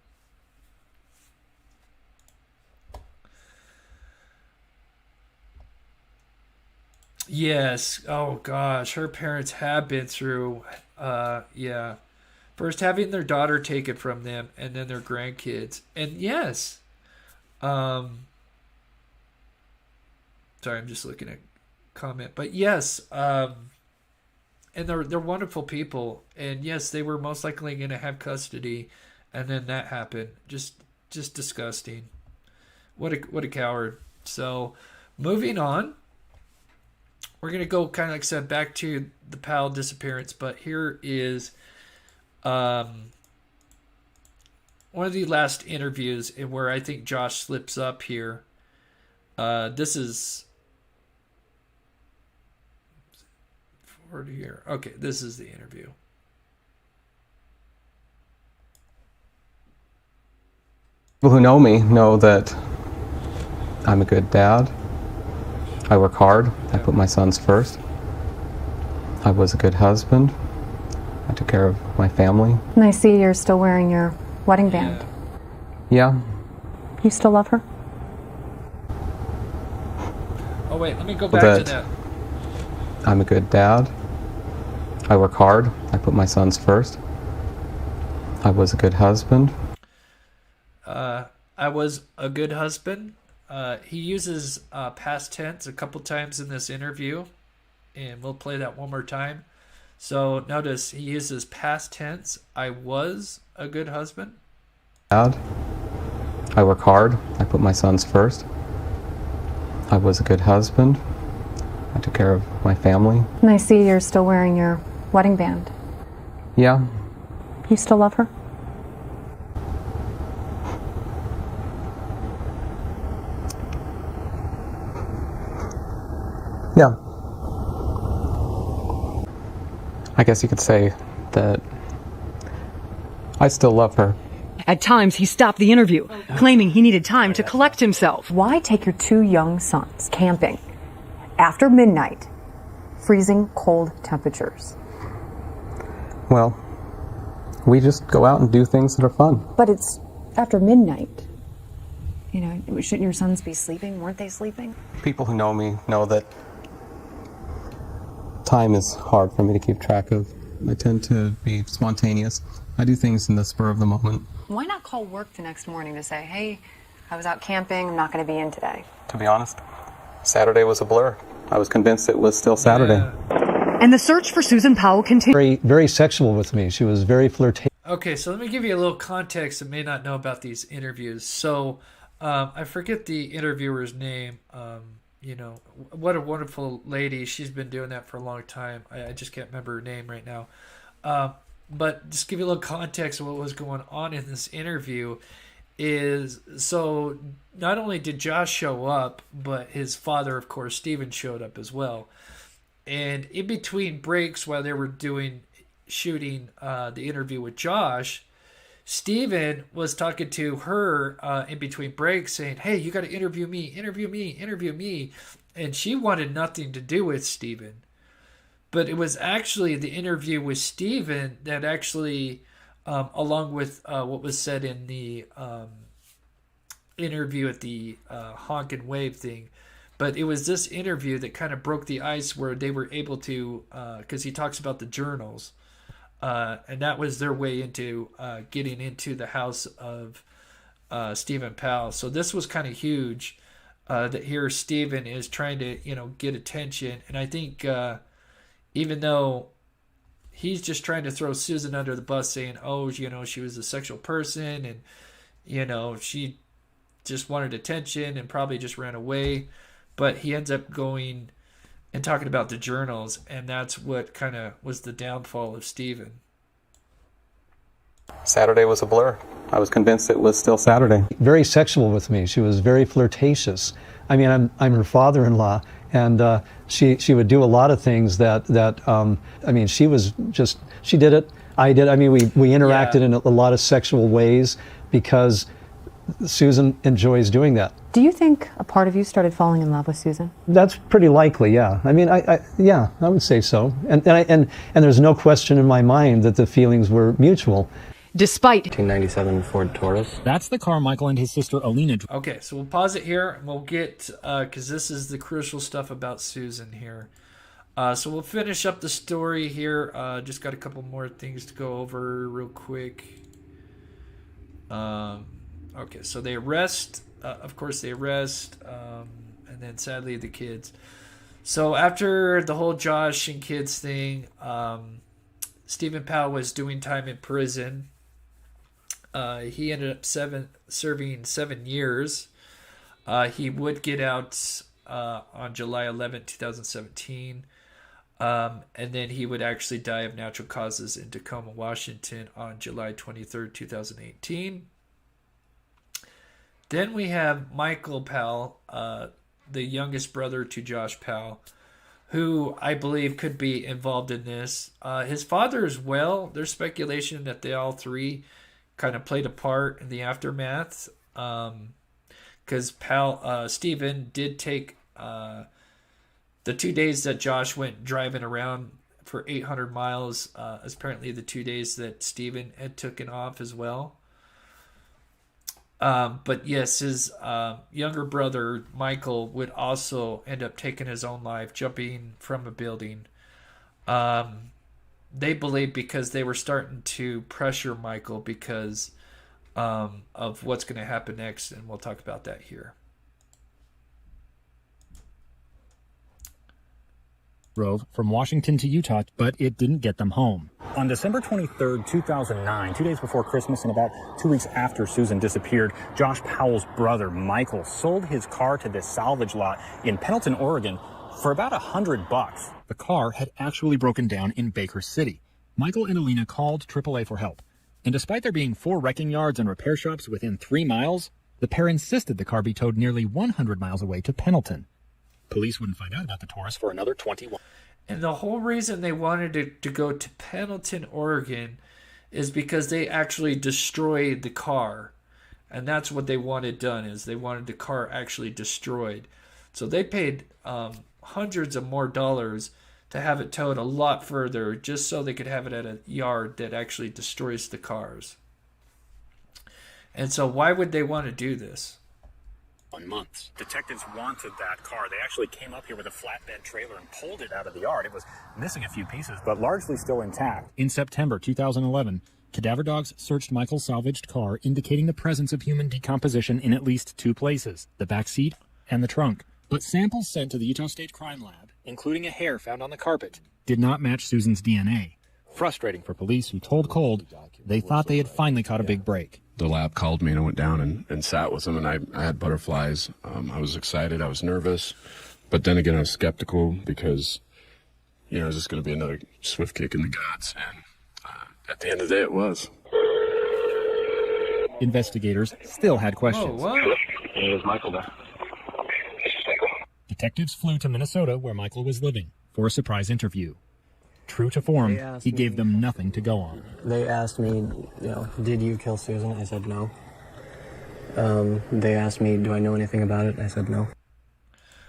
Yes. Oh gosh, her parents have been through. Yeah. First having their daughter taken from them, and then their grandkids. And yes. Sorry, I'm just looking at comment. But yes, and they're wonderful people. And yes, they were most likely going to have custody, and then that happened. Just disgusting. What a coward. So, moving on. We're going to go kind of like I said back to the Powell disappearance, but here is one of the last interviews and where I think Josh slips up here. This is forward here. Okay, this is the interview. People who know me know that I'm a good dad. I work hard. I put my sons first. I was a good husband. I took care of my family. And I see you're still wearing your wedding band. Yeah. You still love her? Oh wait, let me go back to that. I'm a good dad. I work hard. I put my sons first. I was a good husband. I was a good husband. He uses past tense a couple times in this interview, and we'll play that one more time. So notice he uses past tense. I was a good husband. Dad. I work hard. I put my sons first. I was a good husband. I took care of my family. And I see you're still wearing your wedding band. Yeah. You still love her? Yeah. I guess you could say that I still love her. At times, he stopped the interview, claiming he needed time to collect himself. Why take your two young sons camping after midnight, freezing cold temperatures? Well, we just go out and do things that are fun. But it's after midnight. You know, shouldn't your sons be sleeping? Weren't they sleeping? People who know me know that time is hard for me to keep track of. I tend to be spontaneous. I do things in the spur of the moment. Why not call work the next morning to say, hey, I was out camping, I'm not going to be in today? To be honest, Saturday was a blur. I was convinced it was still Saturday. And the search for Susan Powell continued. Very, very sexual with me. She was very flirtatious. Okay, so let me give you a little context that may not know about these interviews. So I forget the interviewer's name. You know, what a wonderful lady. She's been doing that for a long time. I just can't remember her name right now. But just give you a little context of what was going on in this interview is, so not only did Josh show up, but his father, of course, Steven, showed up as well. And in between breaks while they were shooting the interview with Josh, Steven was talking to her in between breaks saying, hey, you got to interview me, interview me, interview me. And she wanted nothing to do with Steven. But it was actually the interview with Steven that actually, along with what was said in the interview at the Honk and Wave thing, but it was this interview that kind of broke the ice where they were able to, because he talks about the journals, and that was their way into getting into the house of Stephen Powell. So this was kind of huge that here Stephen is trying to, get attention. And I think even though he's just trying to throw Susan under the bus, saying, oh, she was a sexual person and, she just wanted attention and probably just ran away. But he ends up going and talking about the journals, and that's what kind of was the downfall of Stephen. Saturday was a blur. I was convinced it was still Saturday. Very sexual with me. She was very flirtatious. I mean, I'm her father-in-law, and she would do a lot of things that she was just, she did it, I did. I mean, we interacted in a lot of sexual ways because Susan enjoys doing that. Do you think a part of you started falling in love with Susan? That's pretty likely, yeah. I mean, I would say so. And there's no question in my mind that the feelings were mutual. Despite 1997 Ford Taurus. That's the car Michael and his sister Alina. Okay, so we'll pause it here and we'll get, because this is the crucial stuff about Susan here. So we'll finish up the story here. Just got a couple more things to go over real quick. Okay, so they arrest, of course they arrest, and then sadly the kids. So after the whole Josh and kids thing, Susan Powell was doing time in prison. He ended up serving 7 years. He would get out on July 11, 2017. And then he would actually die of natural causes in Tacoma, Washington on July 23rd, 2018. Then we have Michael Powell, the youngest brother to Josh Powell, who I believe could be involved in this. His father as well. There's speculation that they all three kind of played a part in the aftermath. Because Stephen did take the 2 days that Josh went driving around for 800 miles. Apparently the 2 days that Stephen had taken off as well. But yes, his younger brother, Michael, would also end up taking his own life, jumping from a building. They believe because they were starting to pressure Michael because of what's going to happen next, and we'll talk about that here. Drove from Washington to Utah, but it didn't get them home. On December 23rd, 2009, 2 days before Christmas and about 2 weeks after Susan disappeared, Josh Powell's brother, Michael, sold his car to this salvage lot in Pendleton, Oregon for about $100. The car had actually broken down in Baker City. Michael and Alina called AAA for help. And despite there being 4 wrecking yards and repair shops within 3 miles, the pair insisted the car be towed nearly 100 miles away to Pendleton. Police wouldn't find out about the Taurus for another 21. And the whole reason they wanted it to go to Pendleton, Oregon is because they actually destroyed the car. And that's what they wanted done, is they wanted the car actually destroyed. So they paid hundreds of more dollars to have it towed a lot further just so they could have it at a yard that actually destroys the cars. And so why would they want to do this? Months. Detectives wanted that car. They actually came up here with a flatbed trailer and pulled it out of the yard. It was missing a few pieces, but largely still intact. In September 2011, cadaver dogs searched Michael's salvaged car, indicating the presence of human decomposition in at least 2 places, the back seat and the trunk. But samples sent to the Utah State Crime Lab, including a hair found on the carpet, did not match Susan's DNA. Frustrating for police who told Cold they thought they had finally caught a big break. The lab called me and I went down and sat with them, and I had butterflies. I was excited. I was nervous. But then again, I was skeptical because, it was just going to be another swift kick in the guts. And at the end of the day, it was. Investigators still had questions. Oh, wow. There's Michael there. Detectives flew to Minnesota, where Michael was living, for a surprise interview. True to form, he gave them nothing to go on. They asked me, did you kill Susan? I said no. They asked me, do I know anything about it? I said no.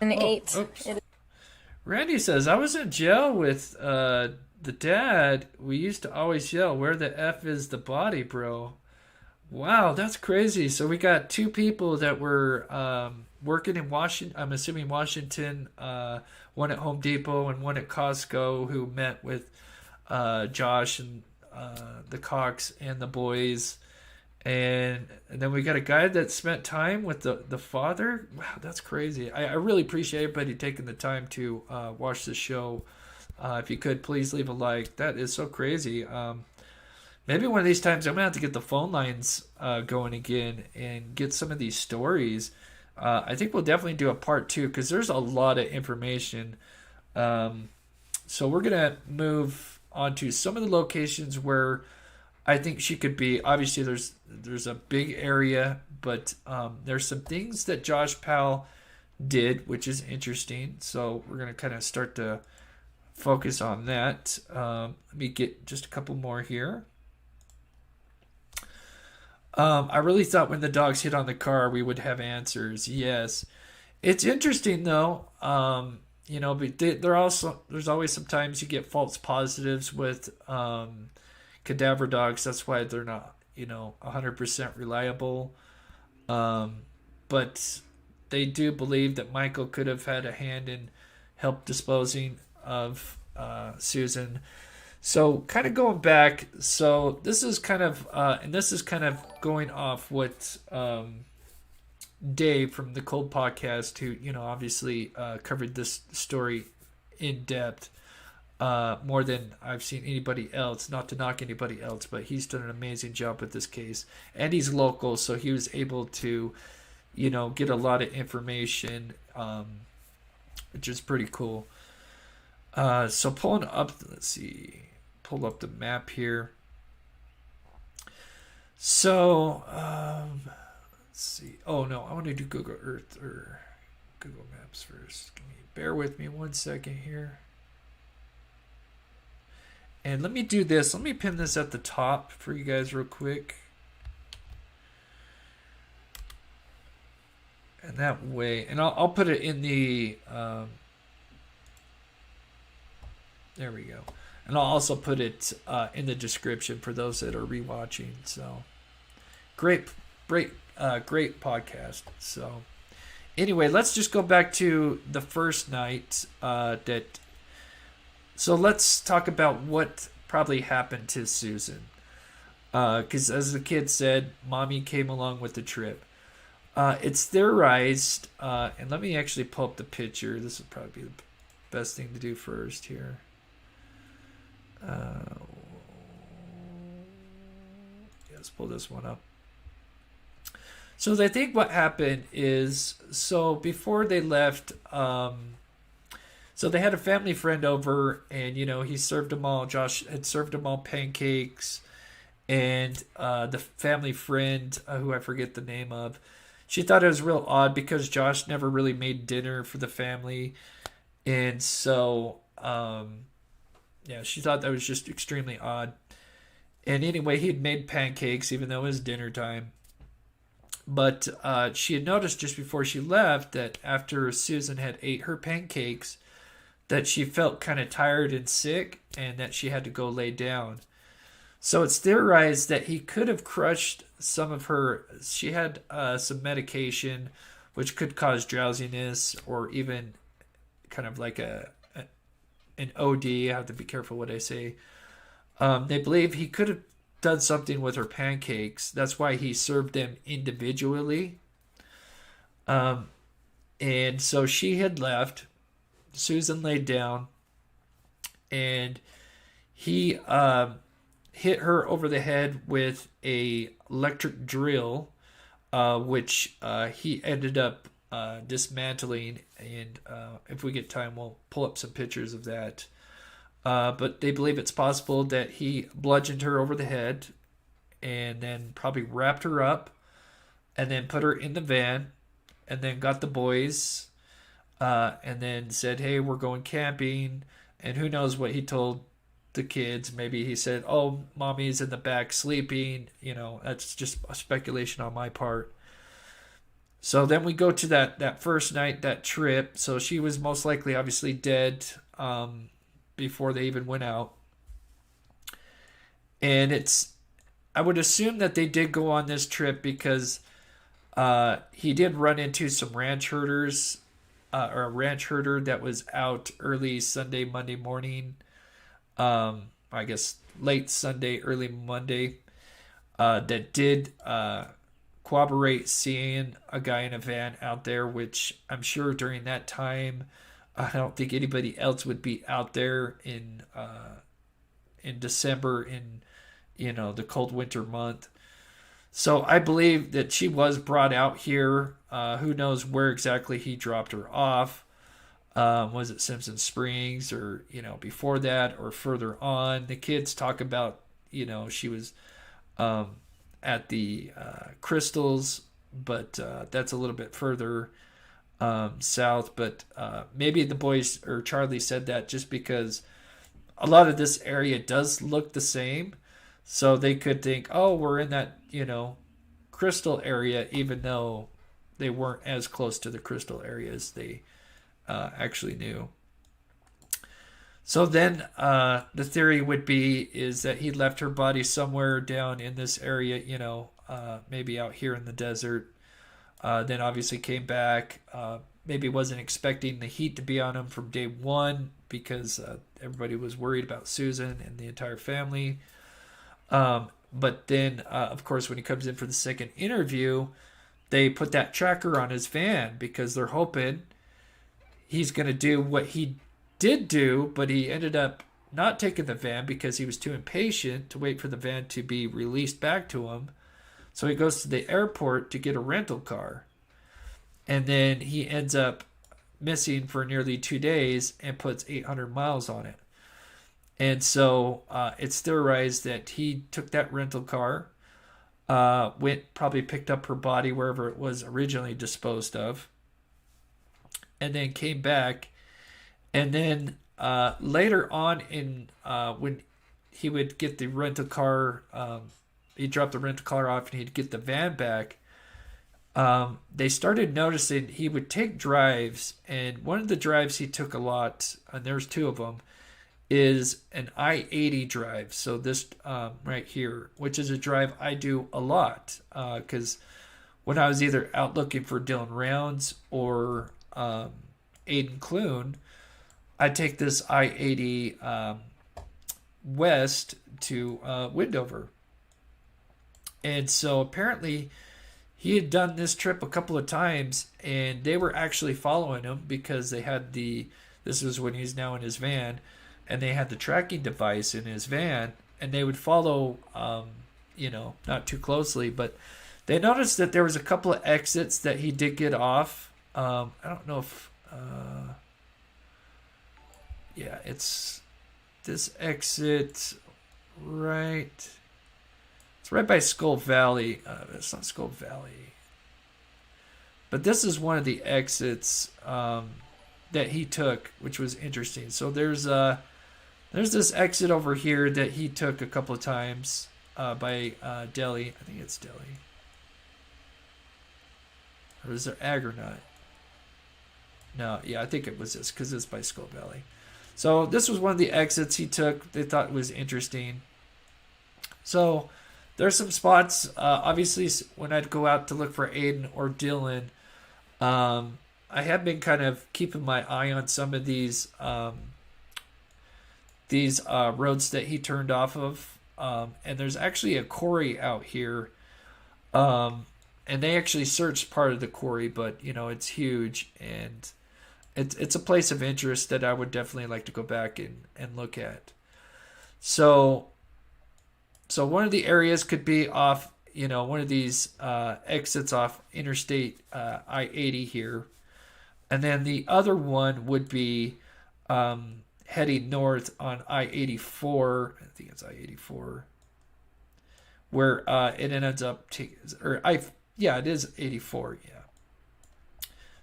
An 8. Randy says, I was in jail with the dad. We used to always yell, where the F is the body, bro? Wow, that's crazy. So we got 2 people that were working in Washington, I'm assuming Washington, one at Home Depot and one at Costco, who met with Josh and the Cox and the boys. And then we got a guy that spent time with the father. Wow, that's crazy. I really appreciate everybody taking the time to watch the show. If you could, please leave a like. That is so crazy. Maybe one of these times I'm going to have to get the phone lines going again and get some of these stories. I think we'll definitely do a part 2 because there's a lot of information. So we're going to move on to some of the locations where I think she could be. Obviously, there's a big area, but there's some things that Josh Powell did, which is interesting. So we're going to kind of start to focus on that. Let me get just a couple more here. I really thought when the dogs hit on the car, we would have answers. Yes. It's interesting, though. But there's always sometimes you get false positives with cadaver dogs. That's why they're not, 100% reliable. But they do believe that Michael could have had a hand in help disposing of Susan. So kind of going back, so this is kind of going off what Dave from the Cold Podcast, who obviously covered this story in depth more than I've seen anybody else. Not to knock anybody else, but he's done an amazing job with this case, and he's local, so he was able to get a lot of information, which is pretty cool. So pulling up, pull up the map here. So, let's see. Oh no, I want to do Google Earth or Google Maps first. Bear with me 1 second here. And let me do this. Let me pin this at the top for you guys real quick. And that way, and I'll put it in the, there we go. And I'll also put it in the description for those that are rewatching. So, great podcast. So, anyway, let's just go back to the first night. So let's talk about what probably happened to Susan. Because as the kid said, Mommy came along with the trip. It's theorized, and let me actually pull up the picture. This would probably be the best thing to do first here. Let's pull this one up. So I think what happened is, so before they left, so they had a family friend over, and he served them all. Josh had served them all pancakes, and the family friend, who I forget the name of, she thought it was real odd because Josh never really made dinner for the family, and so she thought that was just extremely odd. And anyway, he had made pancakes even though it was dinner time. But she had noticed just before she left that after Susan had ate her pancakes, that she felt kind of tired and sick, and that she had to go lay down. So it's theorized that he could have crushed some of her. She had some medication which could cause drowsiness, or even kind of like an OD. I have to be careful what I say. They believe he could have done something with her pancakes. That's why he served them individually. And so she had left. Susan laid down, and he hit her over the head with a electric drill, which he ended up dismantling. And if we get time, we'll pull up some pictures of that. But they believe it's possible that he bludgeoned her over the head and then probably wrapped her up and then put her in the van and then got the boys and then said, hey, we're going camping. And who knows what he told the kids. Maybe he said, oh, Mommy's in the back sleeping. That's just a speculation on my part. So then we go to that first night, that trip. So she was most likely obviously dead before they even went out. And I would assume that they did go on this trip because he did run into some ranch herders, or a ranch herder that was out early Sunday, Monday morning. I guess late Sunday, early Monday, that did corroborate seeing a guy in a van out there, which I'm sure during that time I don't think anybody else would be out there in December in the cold winter month. So I believe that she was brought out here. Who knows where exactly he dropped her off? Was it Simpson Springs or before that or further on? The kids talk about she was at the Crystals, but that's a little bit further south. But maybe the boys or Charlie said that just because a lot of this area does look the same, so they could think, oh, we're in that Crystal area, even though they weren't as close to the Crystal area as they actually knew. So then the theory would be is that he left her body somewhere down in this area, maybe out here in the desert. Then obviously came back. Maybe wasn't expecting the heat to be on him from day one because everybody was worried about Susan and the entire family. But then, of course, when he comes in for the second interview, they put that tracker on his van because they're hoping he's going to do what he did do, but he ended up not taking the van because he was too impatient to wait for the van to be released back to him. So he goes to the airport to get a rental car. And then he ends up missing for nearly 2 days and puts 800 miles on it. And so it's theorized that he took that rental car, probably picked up her body wherever it was originally disposed of, and then came back. And then later on when he would get the rental car, he'd drop the rental car off and he'd get the van back, they started noticing he would take drives. And one of the drives he took a lot, and there's 2 of them, is an I-80 drive. So this right here, which is a drive I do a lot because when I was either out looking for Dylan Rounds or Aiden Clune, I take this I-80 west to Windover. And so apparently he had done this trip a couple of times, and they were actually following him because they had this was when he's now in his van, and they had the tracking device in his van, and they would follow, not too closely, but they noticed that there was a couple of exits that he did get off. I don't know if, it's this exit right. It's right by Skull Valley. It's not Skull Valley, but this is one of the exits that he took, which was interesting. So there's this exit over here that he took a couple of times by Delhi. I think it's Delhi. Or is there Agronut? No, yeah, I think it was this because it's by Skull Valley. So this was one of the exits he took. They thought was interesting. So there's some spots. Obviously, when I'd go out to look for Aiden or Dylan, I have been kind of keeping my eye on some of these roads that he turned off of. And there's actually a quarry out here. And they actually searched part of the quarry, but it's huge, and it's a place of interest that I would definitely like to go back and look at. So one of the areas could be off, one of these exits off Interstate I-80 here. And then the other one would be heading north on I-84. I think it's I-84. Where it ends up it is 84, yeah.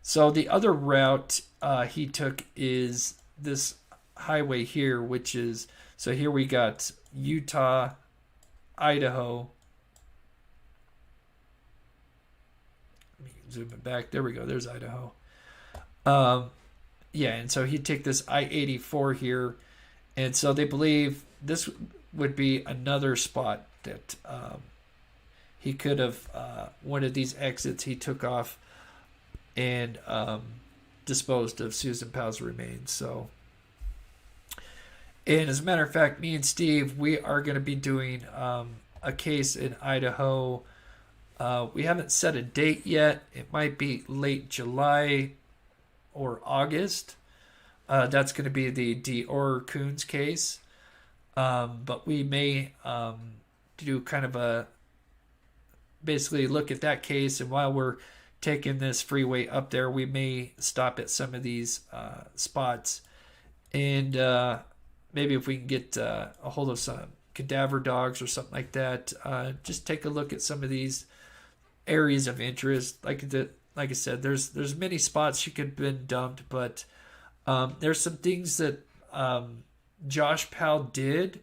So the other route he took is this highway here, which is, so here we got Utah, Idaho. Let me zoom it back. There we go. There's Idaho. And so he'd take this I-84 here. And so they believe this would be another spot that he could have, one of these exits he took off and disposed of Susan Powell's remains. So, and as a matter of fact, me and Steve, we are going to be doing a case in Idaho. We haven't set a date yet. It might be late July or August. That's going to be the Dior Coons case. But we may do kind of a basically look at that case, and while we're taking this freeway up there, we may stop at some of these spots, and maybe if we can get a hold of some cadaver dogs or something like that, just take a look at some of these areas of interest. Like I said, there's many spots she could have been dumped, but there's some things that Josh Powell did.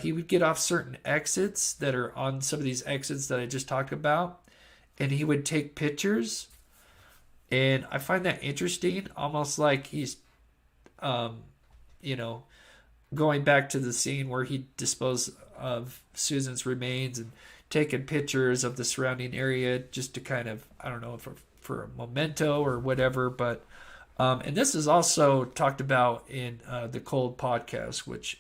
He would get off certain exits that are on some of these exits that I just talked about, and he would take pictures. And I find that interesting, almost like he's, going back to the scene where he disposed of Susan's remains and taking pictures of the surrounding area just to kind of, I don't know, for a memento or whatever. But and this is also talked about in the Cold podcast, which,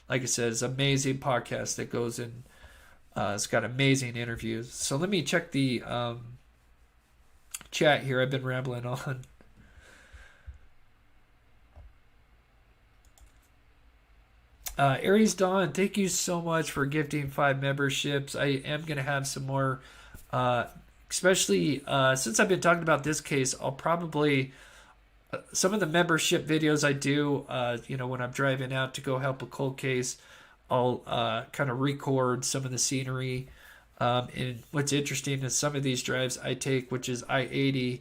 like I said, is an amazing podcast that goes in. It's got amazing interviews. So let me check the chat here. I've been rambling on. Aries Dawn, thank you so much for gifting 5 memberships. I am going to have some more, especially since I've been talking about this case. I'll probably, some of the membership videos I do, when I'm driving out to go help a cold case, I'll kind of record some of the scenery. And what's interesting is some of these drives I take, which is I-80,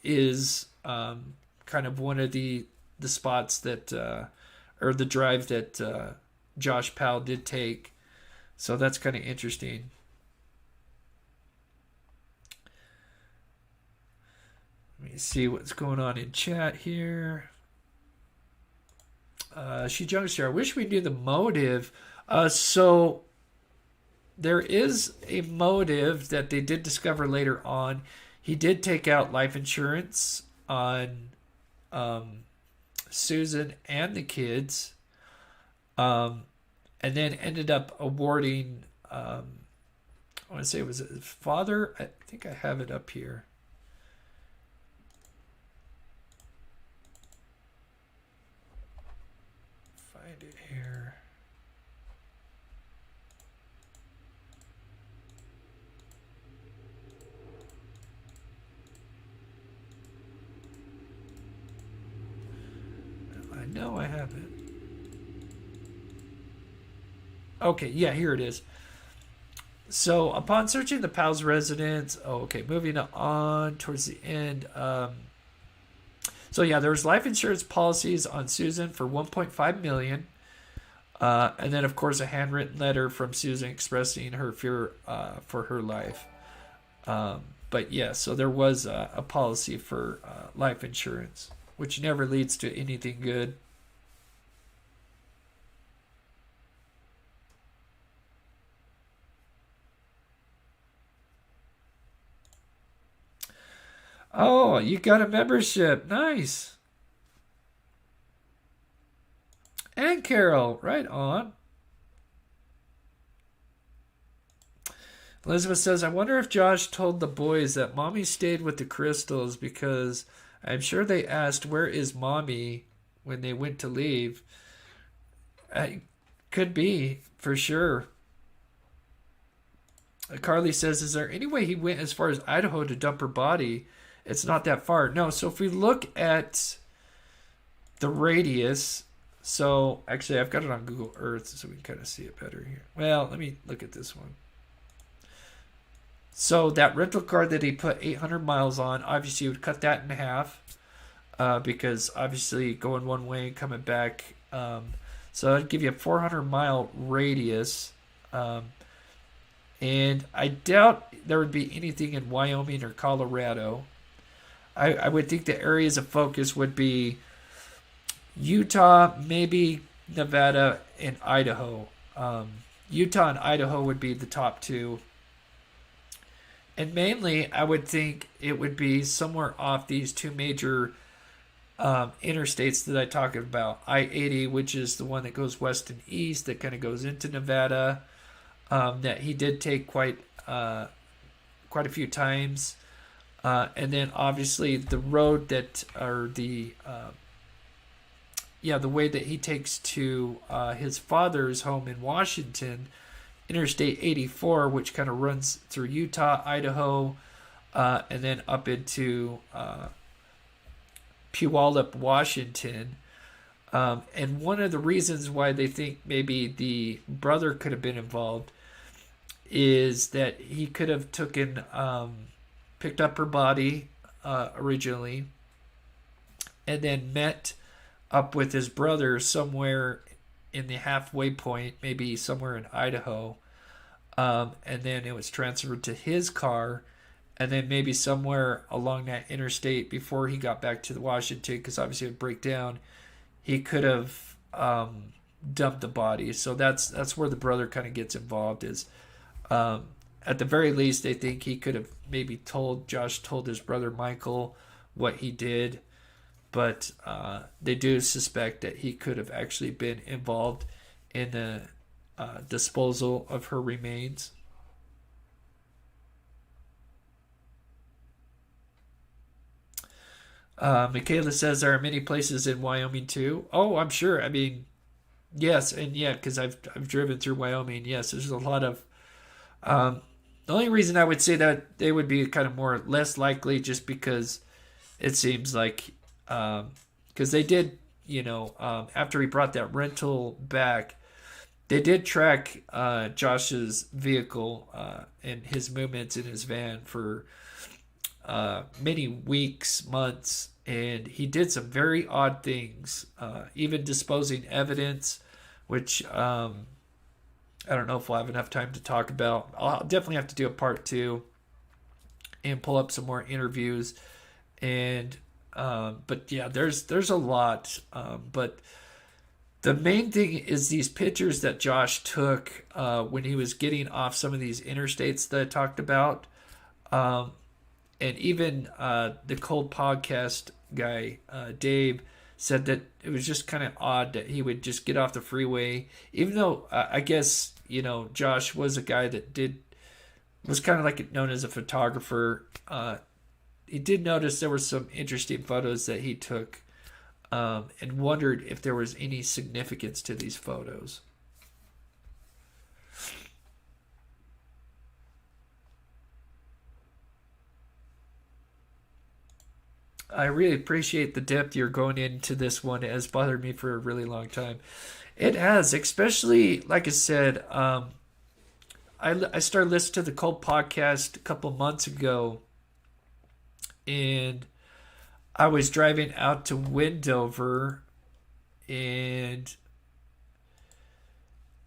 is kind of one of the spots that, or the drive that Josh Powell did take. So that's kind of interesting. Let me see what's going on in chat here. She jumps here. I wish we knew the motive. So there is a motive that they did discover later on. He did take out life insurance on Susan and the kids, and then ended up awarding, I want to say it was his father. I think I have it up here. Find it here. I know I have it. Okay, yeah, here it is. So, upon searching the Powell's residence, moving on towards the end. So yeah, there was life insurance policies on Susan for $1.5 million, and then of course a handwritten letter from Susan expressing her fear for her life. But yeah, so there was a policy for life insurance, which never leads to anything good. Oh, you got a membership. Nice. And Carol, right on. Elizabeth says, I wonder if Josh told the boys that Mommy stayed with the Crystals, because I'm sure they asked, where is Mommy, when they went to leave. Could be, for sure. Carly says, is there any way he went as far as Idaho to dump her body? It's not that far. No, so if we look at the radius, so actually I've got it on Google Earth so we can kind of see it better here. Well, let me look at this one. So that rental car that he put 800 miles on, obviously you would cut that in half, because obviously going one way and coming back. So that'd give you a 400-mile radius. And I doubt there would be anything in Wyoming or Colorado. I would think the areas of focus would be Utah, maybe Nevada, and Idaho. Utah and Idaho would be the top two. And mainly, I would think it would be somewhere off these two major interstates that I talked about. I-80, which is the one that goes west and east, that kind of goes into Nevada, that he did take quite a few times. And then obviously the road that, or the the way that he takes to his father's home in Washington, Interstate 84, which kind of runs through Utah, Idaho, and then up into Puyallup, Washington. And one of the reasons why they think maybe the brother could have been involved is that he could have picked up her body originally, and then met up with his brother somewhere in the halfway point, maybe somewhere in Idaho, and then it was transferred to his car, and then maybe somewhere along that interstate before he got back to the Washington, because obviously it would break down, he could have dumped the body. So that's where the brother kind of gets involved. Is at the very least, they think he could have maybe Josh told his brother Michael what he did, but they do suspect that he could have actually been involved in the disposal of her remains. Michaela says there are many places in Wyoming too. Oh, I'm sure. I mean, yes, and yeah, because I've driven through Wyoming. Yes, there's a lot of. The only reason I would say that they would be kind of less likely, just because it seems like, because they did, after he brought that rental back, they did track Josh's vehicle and his movements in his van for many weeks, months, and he did some very odd things, even disposing evidence, which I don't know if we'll have enough time to talk about. I'll definitely have to do a part 2 and pull up some more interviews, and but yeah, there's a lot, but the main thing is these pictures that Josh took when he was getting off some of these interstates that I talked about. And even the Cold Podcast guy, Dave, said that it was just kind of odd that he would just get off the freeway, even though I guess, Josh was a guy that was kind of like known as a photographer. He did notice there were some interesting photos that he took, and wondered if there was any significance to these photos. I really appreciate the depth you're going into this one. It has bothered me for a really long time. It has, especially, like I said, I started listening to the Cult Podcast a couple months ago, and I was driving out to Wendover, and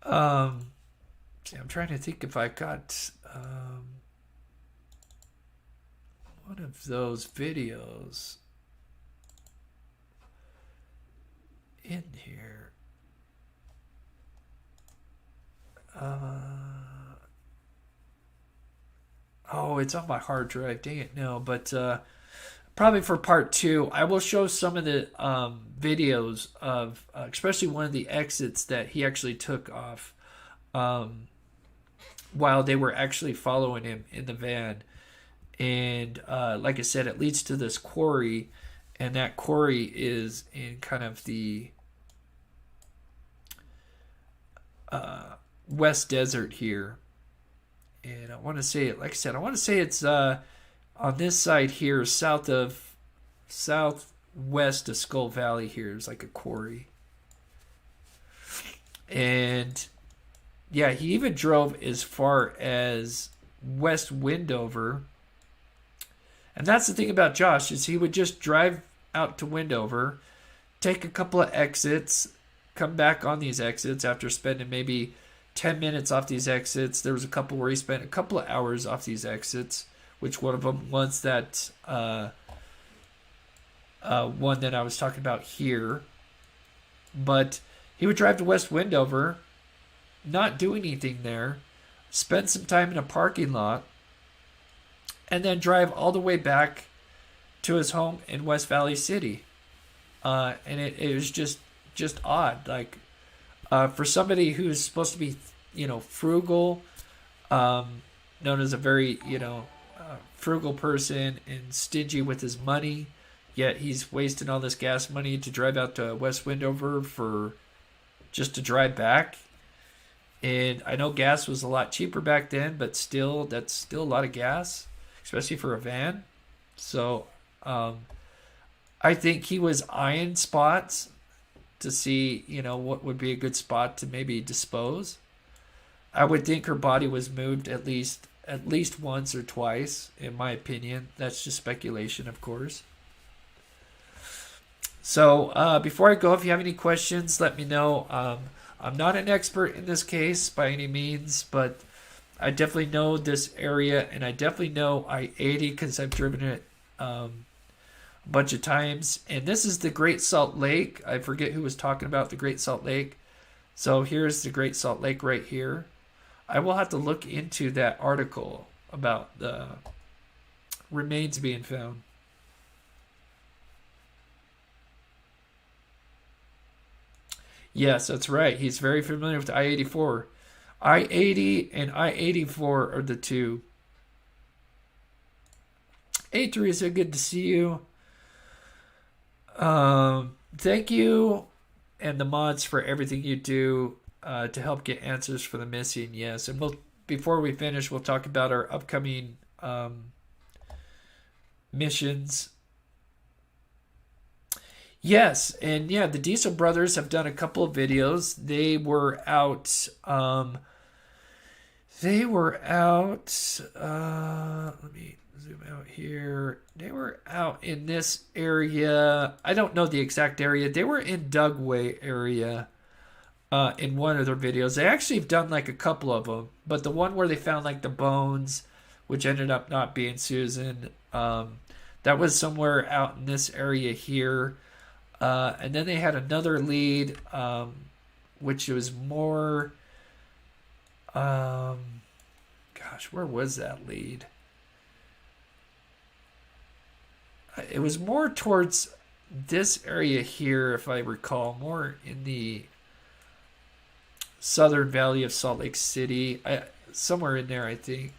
I'm trying to think if I got one of those videos in here. Oh, it's on my hard drive. Dang it, no. But probably for part 2, I will show some of the videos of, especially one of the exits that he actually took off while they were actually following him in the van. And like I said, it leads to this quarry, and that quarry is in kind of the West Desert here. And I want to say it, like I said, I want to say it's on this side here, southwest of Skull Valley here. There's like a quarry. And yeah, he even drove as far as West Wendover. And that's the thing about Josh, is he would just drive out to Wendover, take a couple of exits, come back on these exits after spending maybe 10 minutes off these exits. There was a couple where he spent a couple of hours off these exits, which one of them was that one that I was talking about here. But he would drive to West Wendover, not do anything there, spend some time in a parking lot, and then drive all the way back to his home in West Valley City. And it was just odd. Like, for somebody who's supposed to be, frugal, known as a very, frugal person and stingy with his money, yet he's wasting all this gas money to drive out to West Wendover for just to drive back. And I know gas was a lot cheaper back then, but still, that's still a lot of gas, especially for a van. So I think he was eyeing spots to see, what would be a good spot to maybe dispose. I would think her body was moved at least once or twice, in my opinion. That's just speculation, of course. So before I go, if you have any questions, let me know. I'm not an expert in this case by any means, but I definitely know this area, and I definitely know I-80 because I've driven it a bunch of times. And this is the Great Salt Lake. I forget who was talking about the Great Salt Lake. So here's the Great Salt Lake right here. I will have to look into that article about the remains being found. Yes, that's right. He's very familiar with I-84. I-80 and I-84 are the two. Hey, Teresa, good to see you. Thank you and the mods for everything you do to help get answers for the missing. Yes, and before we finish, we'll talk about our upcoming missions. Yes, and yeah, the Diesel Brothers have done a couple of videos. They were out. Let me zoom out here. They were out in this area. I don't know the exact area. They were in Dugway area in one of their videos. They actually have done like a couple of them, but the one where they found like the bones, which ended up not being Susan, that was somewhere out in this area here. And then they had another lead, which was more, where was that lead? It was more towards this area here, if I recall, more in the southern valley of Salt Lake City, somewhere in there, I think.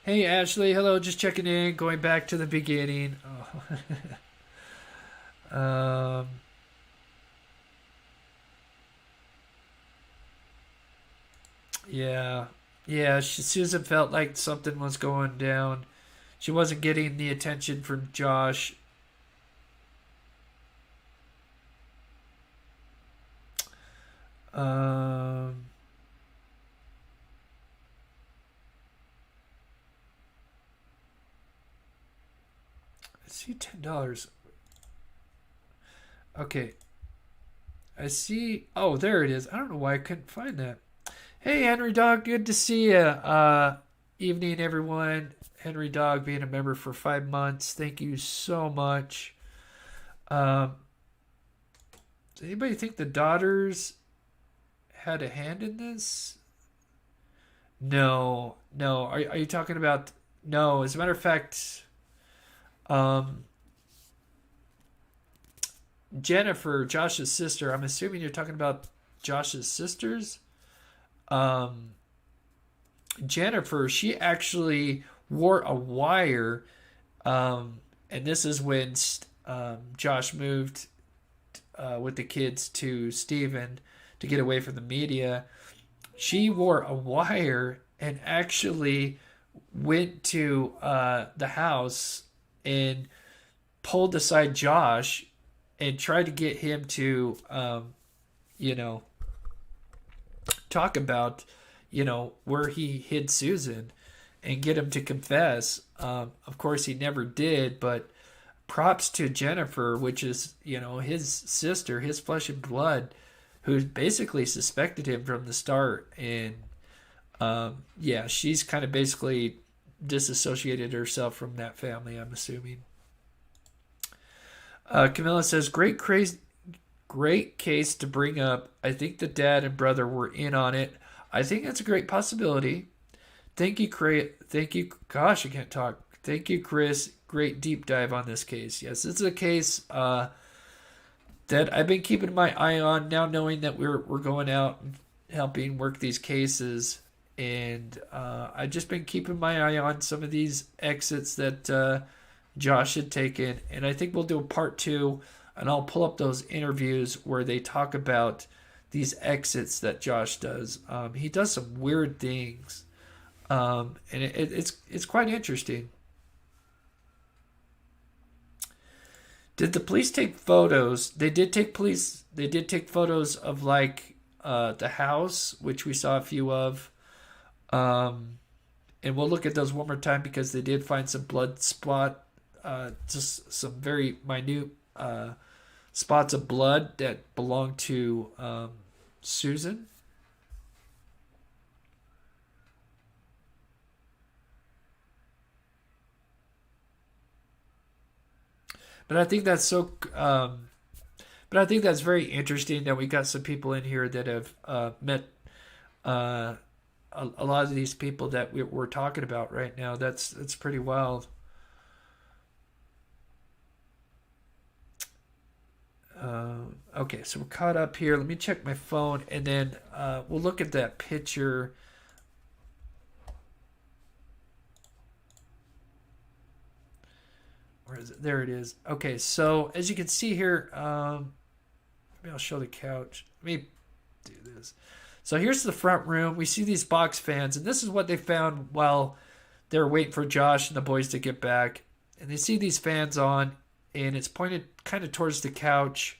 Hey, Ashley. Hello. Just checking in. Going back to the beginning. Oh. Yeah. Susan felt like something was going down. She wasn't getting the attention from Josh. I see $10. Okay. I see. Oh, there it is. I don't know why I couldn't find that. Hey, Henry Dog. Good to see you. Evening, everyone. Henry Dog being a member for 5 months. Thank you so much. Does anybody think the daughters had a hand in this? No. Are you talking about? No. As a matter of fact, Jennifer, Josh's sister. I'm assuming you're talking about Josh's sisters. Jennifer, she actually wore a wire, and this is when Josh moved with the kids to Stephen to get away from the media. She wore a wire and actually went to the house and pulled aside Josh and tried to get him to, talk about, where he hid Susan and get him to confess. Of course, he never did, but props to Jennifer, which is, his sister, his flesh and blood, who basically suspected him from the start. And, she's kind of basically disassociated herself from that family, I'm assuming. Camilla says, great case to bring up. I think the dad and brother were in on it. I think that's a great possibility. Thank you, gosh, I can't talk. Thank you, Chris. Great deep dive on this case. Yes, this is a case that I've been keeping my eye on now, knowing that we're going out and helping work these cases. And I've just been keeping my eye on some of these exits that Josh had taken. And I think we'll do a part 2, and I'll pull up those interviews where they talk about these exits that Josh does. He does some weird things, and it's quite interesting. Did the police take photos? They did take photos of like the house, which we saw a few of. And we'll look at those one more time because they did find some blood just some very minute spots of blood that belonged to Susan. But I think that's very interesting that we got some people in here that have met a lot of these people that we're talking about right now. That's pretty wild. Okay, so we're caught up here. Let me check my phone, and then we'll look at that picture. Where is it? There it is. Okay, so as you can see here, maybe I'll show the couch. Let me do this. So here's the front room. We see these box fans, and this is what they found while they're waiting for Josh and the boys to get back. And they see these fans on, and it's pointed kind of towards the couch.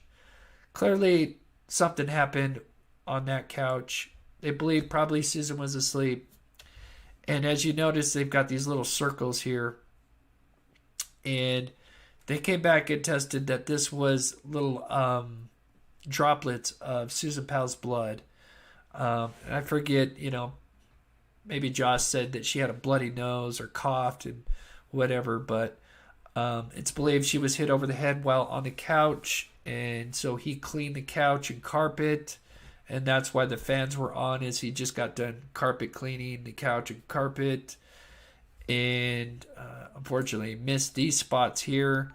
Clearly, something happened on that couch. They believe probably Susan was asleep. And as you notice, they've got these little circles here. And they came back and tested that this was little droplets of Susan Powell's blood. I forget, maybe Josh said that she had a bloody nose or coughed and whatever, but it's believed she was hit over the head while on the couch, and so he cleaned the couch and carpet, and that's why the fans were on, as he just got done carpet cleaning the couch and carpet, and unfortunately missed these spots here.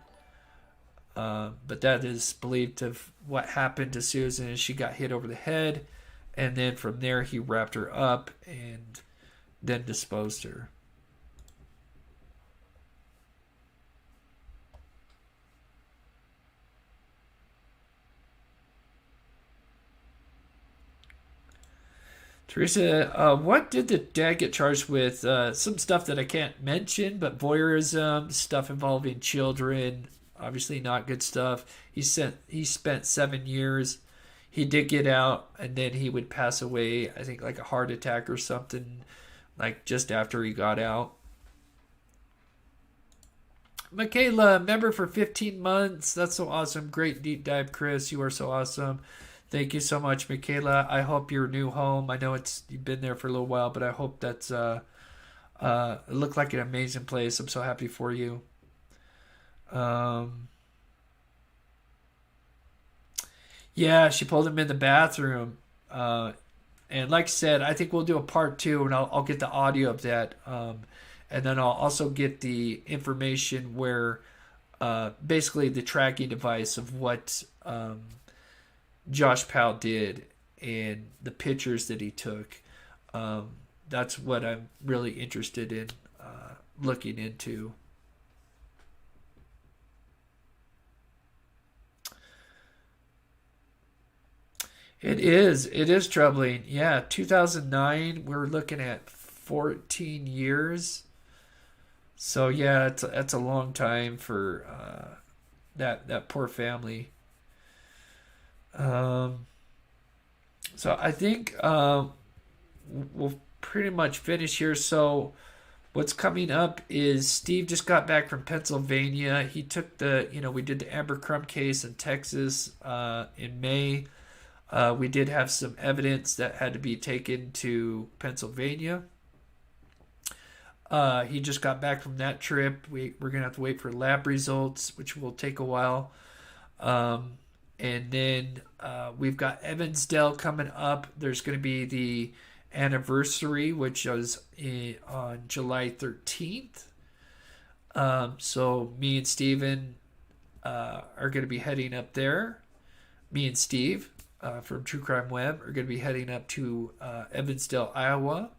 But that is believed of what happened to Susan, as she got hit over the head. And then from there, he wrapped her up and then disposed her. Teresa, what did the dad get charged with? Some stuff that I can't mention, but voyeurism, stuff involving children, obviously not good stuff. He spent 7 years. He did get out, and then he would pass away, I think like a heart attack or something, like just after he got out. Michaela, member for 15 months. That's so awesome. Great deep dive, Chris. You are so awesome. Thank you so much, Michaela. I hope your new home, I know you've been there for a little while, but I hope that's it looked like an amazing place. I'm so happy for you. Yeah, she pulled him in the bathroom. And like I said, I think we'll do a part 2, and I'll get the audio of that. And then I'll also get the information where basically the tracking device of what Josh Powell did and the pictures that he took. That's what I'm really interested in looking into. It is troubling. Yeah, 2009, we're looking at 14 years. So yeah, that's a long time for that poor family. So I think we'll pretty much finish here. So what's coming up is Steve just got back from Pennsylvania. He took we did the Amber Crumb case in Texas in May. We did have some evidence that had to be taken to Pennsylvania. He just got back from that trip. We're going to have to wait for lab results, which will take a while. And then we've got Evansdale coming up. There's going to be the anniversary, which was on July 13th. So me and Steven are going to be heading up there. Me and Steve. from True Crime Web are going to be heading up to Evansdale, Iowa.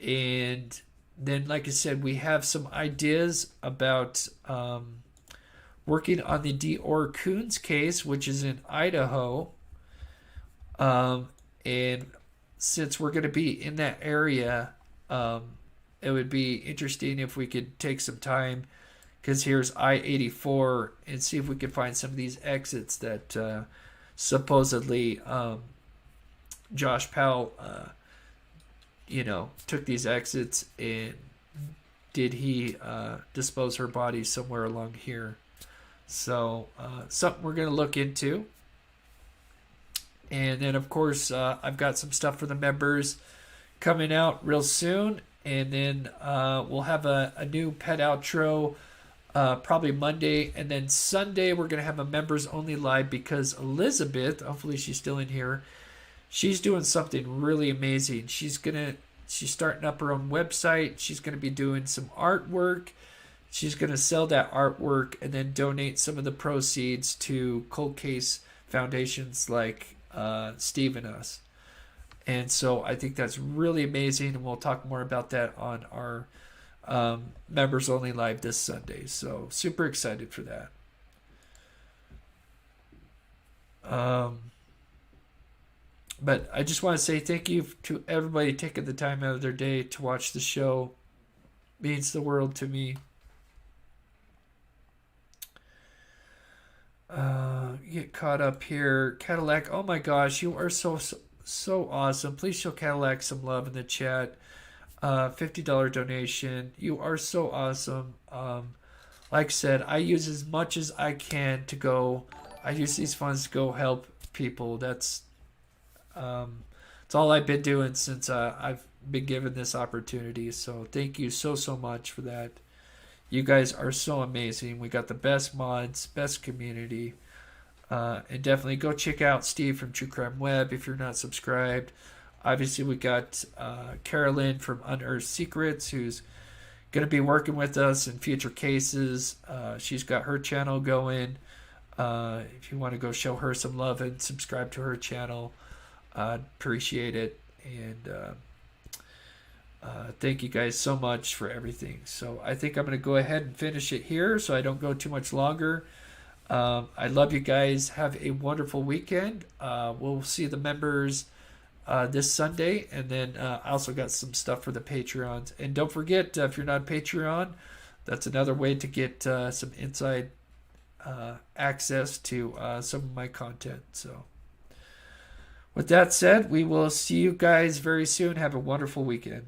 And then, like I said, we have some ideas about working on the Dior Coons case, which is in Idaho. And since we're going to be in that area, it would be interesting if we could take some time, because here's I-84, and see if we could find some of these exits that supposedly Josh Powell, took these exits, and did he dispose her body somewhere along here? So something we're going to look into. And then, of course, I've got some stuff for the members coming out real soon. And then we'll have a new pet outro probably Monday. And then Sunday, we're going to have a members only live, because Elizabeth, hopefully she's still in here, she's doing something really amazing. She's starting up her own website. She's going to be doing some artwork. She's going to sell that artwork and then donate some of the proceeds to cold case foundations like Steve and us. And so I think that's really amazing, and we'll talk more about that on our members only live this Sunday. So super excited for that. But I just want to say thank you to everybody taking the time out of their day to watch the show. It means the world to me. Get caught up here. Cadillac, oh my gosh, you are so awesome. Please show Cadillac some love in the chat. $50 donation. You are so awesome. Like I said, I use as much as I can to go. I use these funds to go help people. That's all I've been doing since I've been given this opportunity. So thank you so much for that. You guys are so amazing. We got the best mods, best community. And definitely go check out Steve from True Crime Web if you're not subscribed. Obviously, we got Carolyn from Unearthed Secrets, who's going to be working with us in future cases. She's got her channel going. If you want to go show her some love and subscribe to her channel, I'd appreciate it. And thank you guys so much for everything. So I think I'm going to go ahead and finish it here so I don't go too much longer. I love you guys. Have a wonderful weekend. We'll see the members this Sunday, and then I also got some stuff for the Patreons. And don't forget, if you're not a Patreon, that's another way to get some inside access to some of my content. So with that said, we will see you guys very soon. Have a wonderful weekend.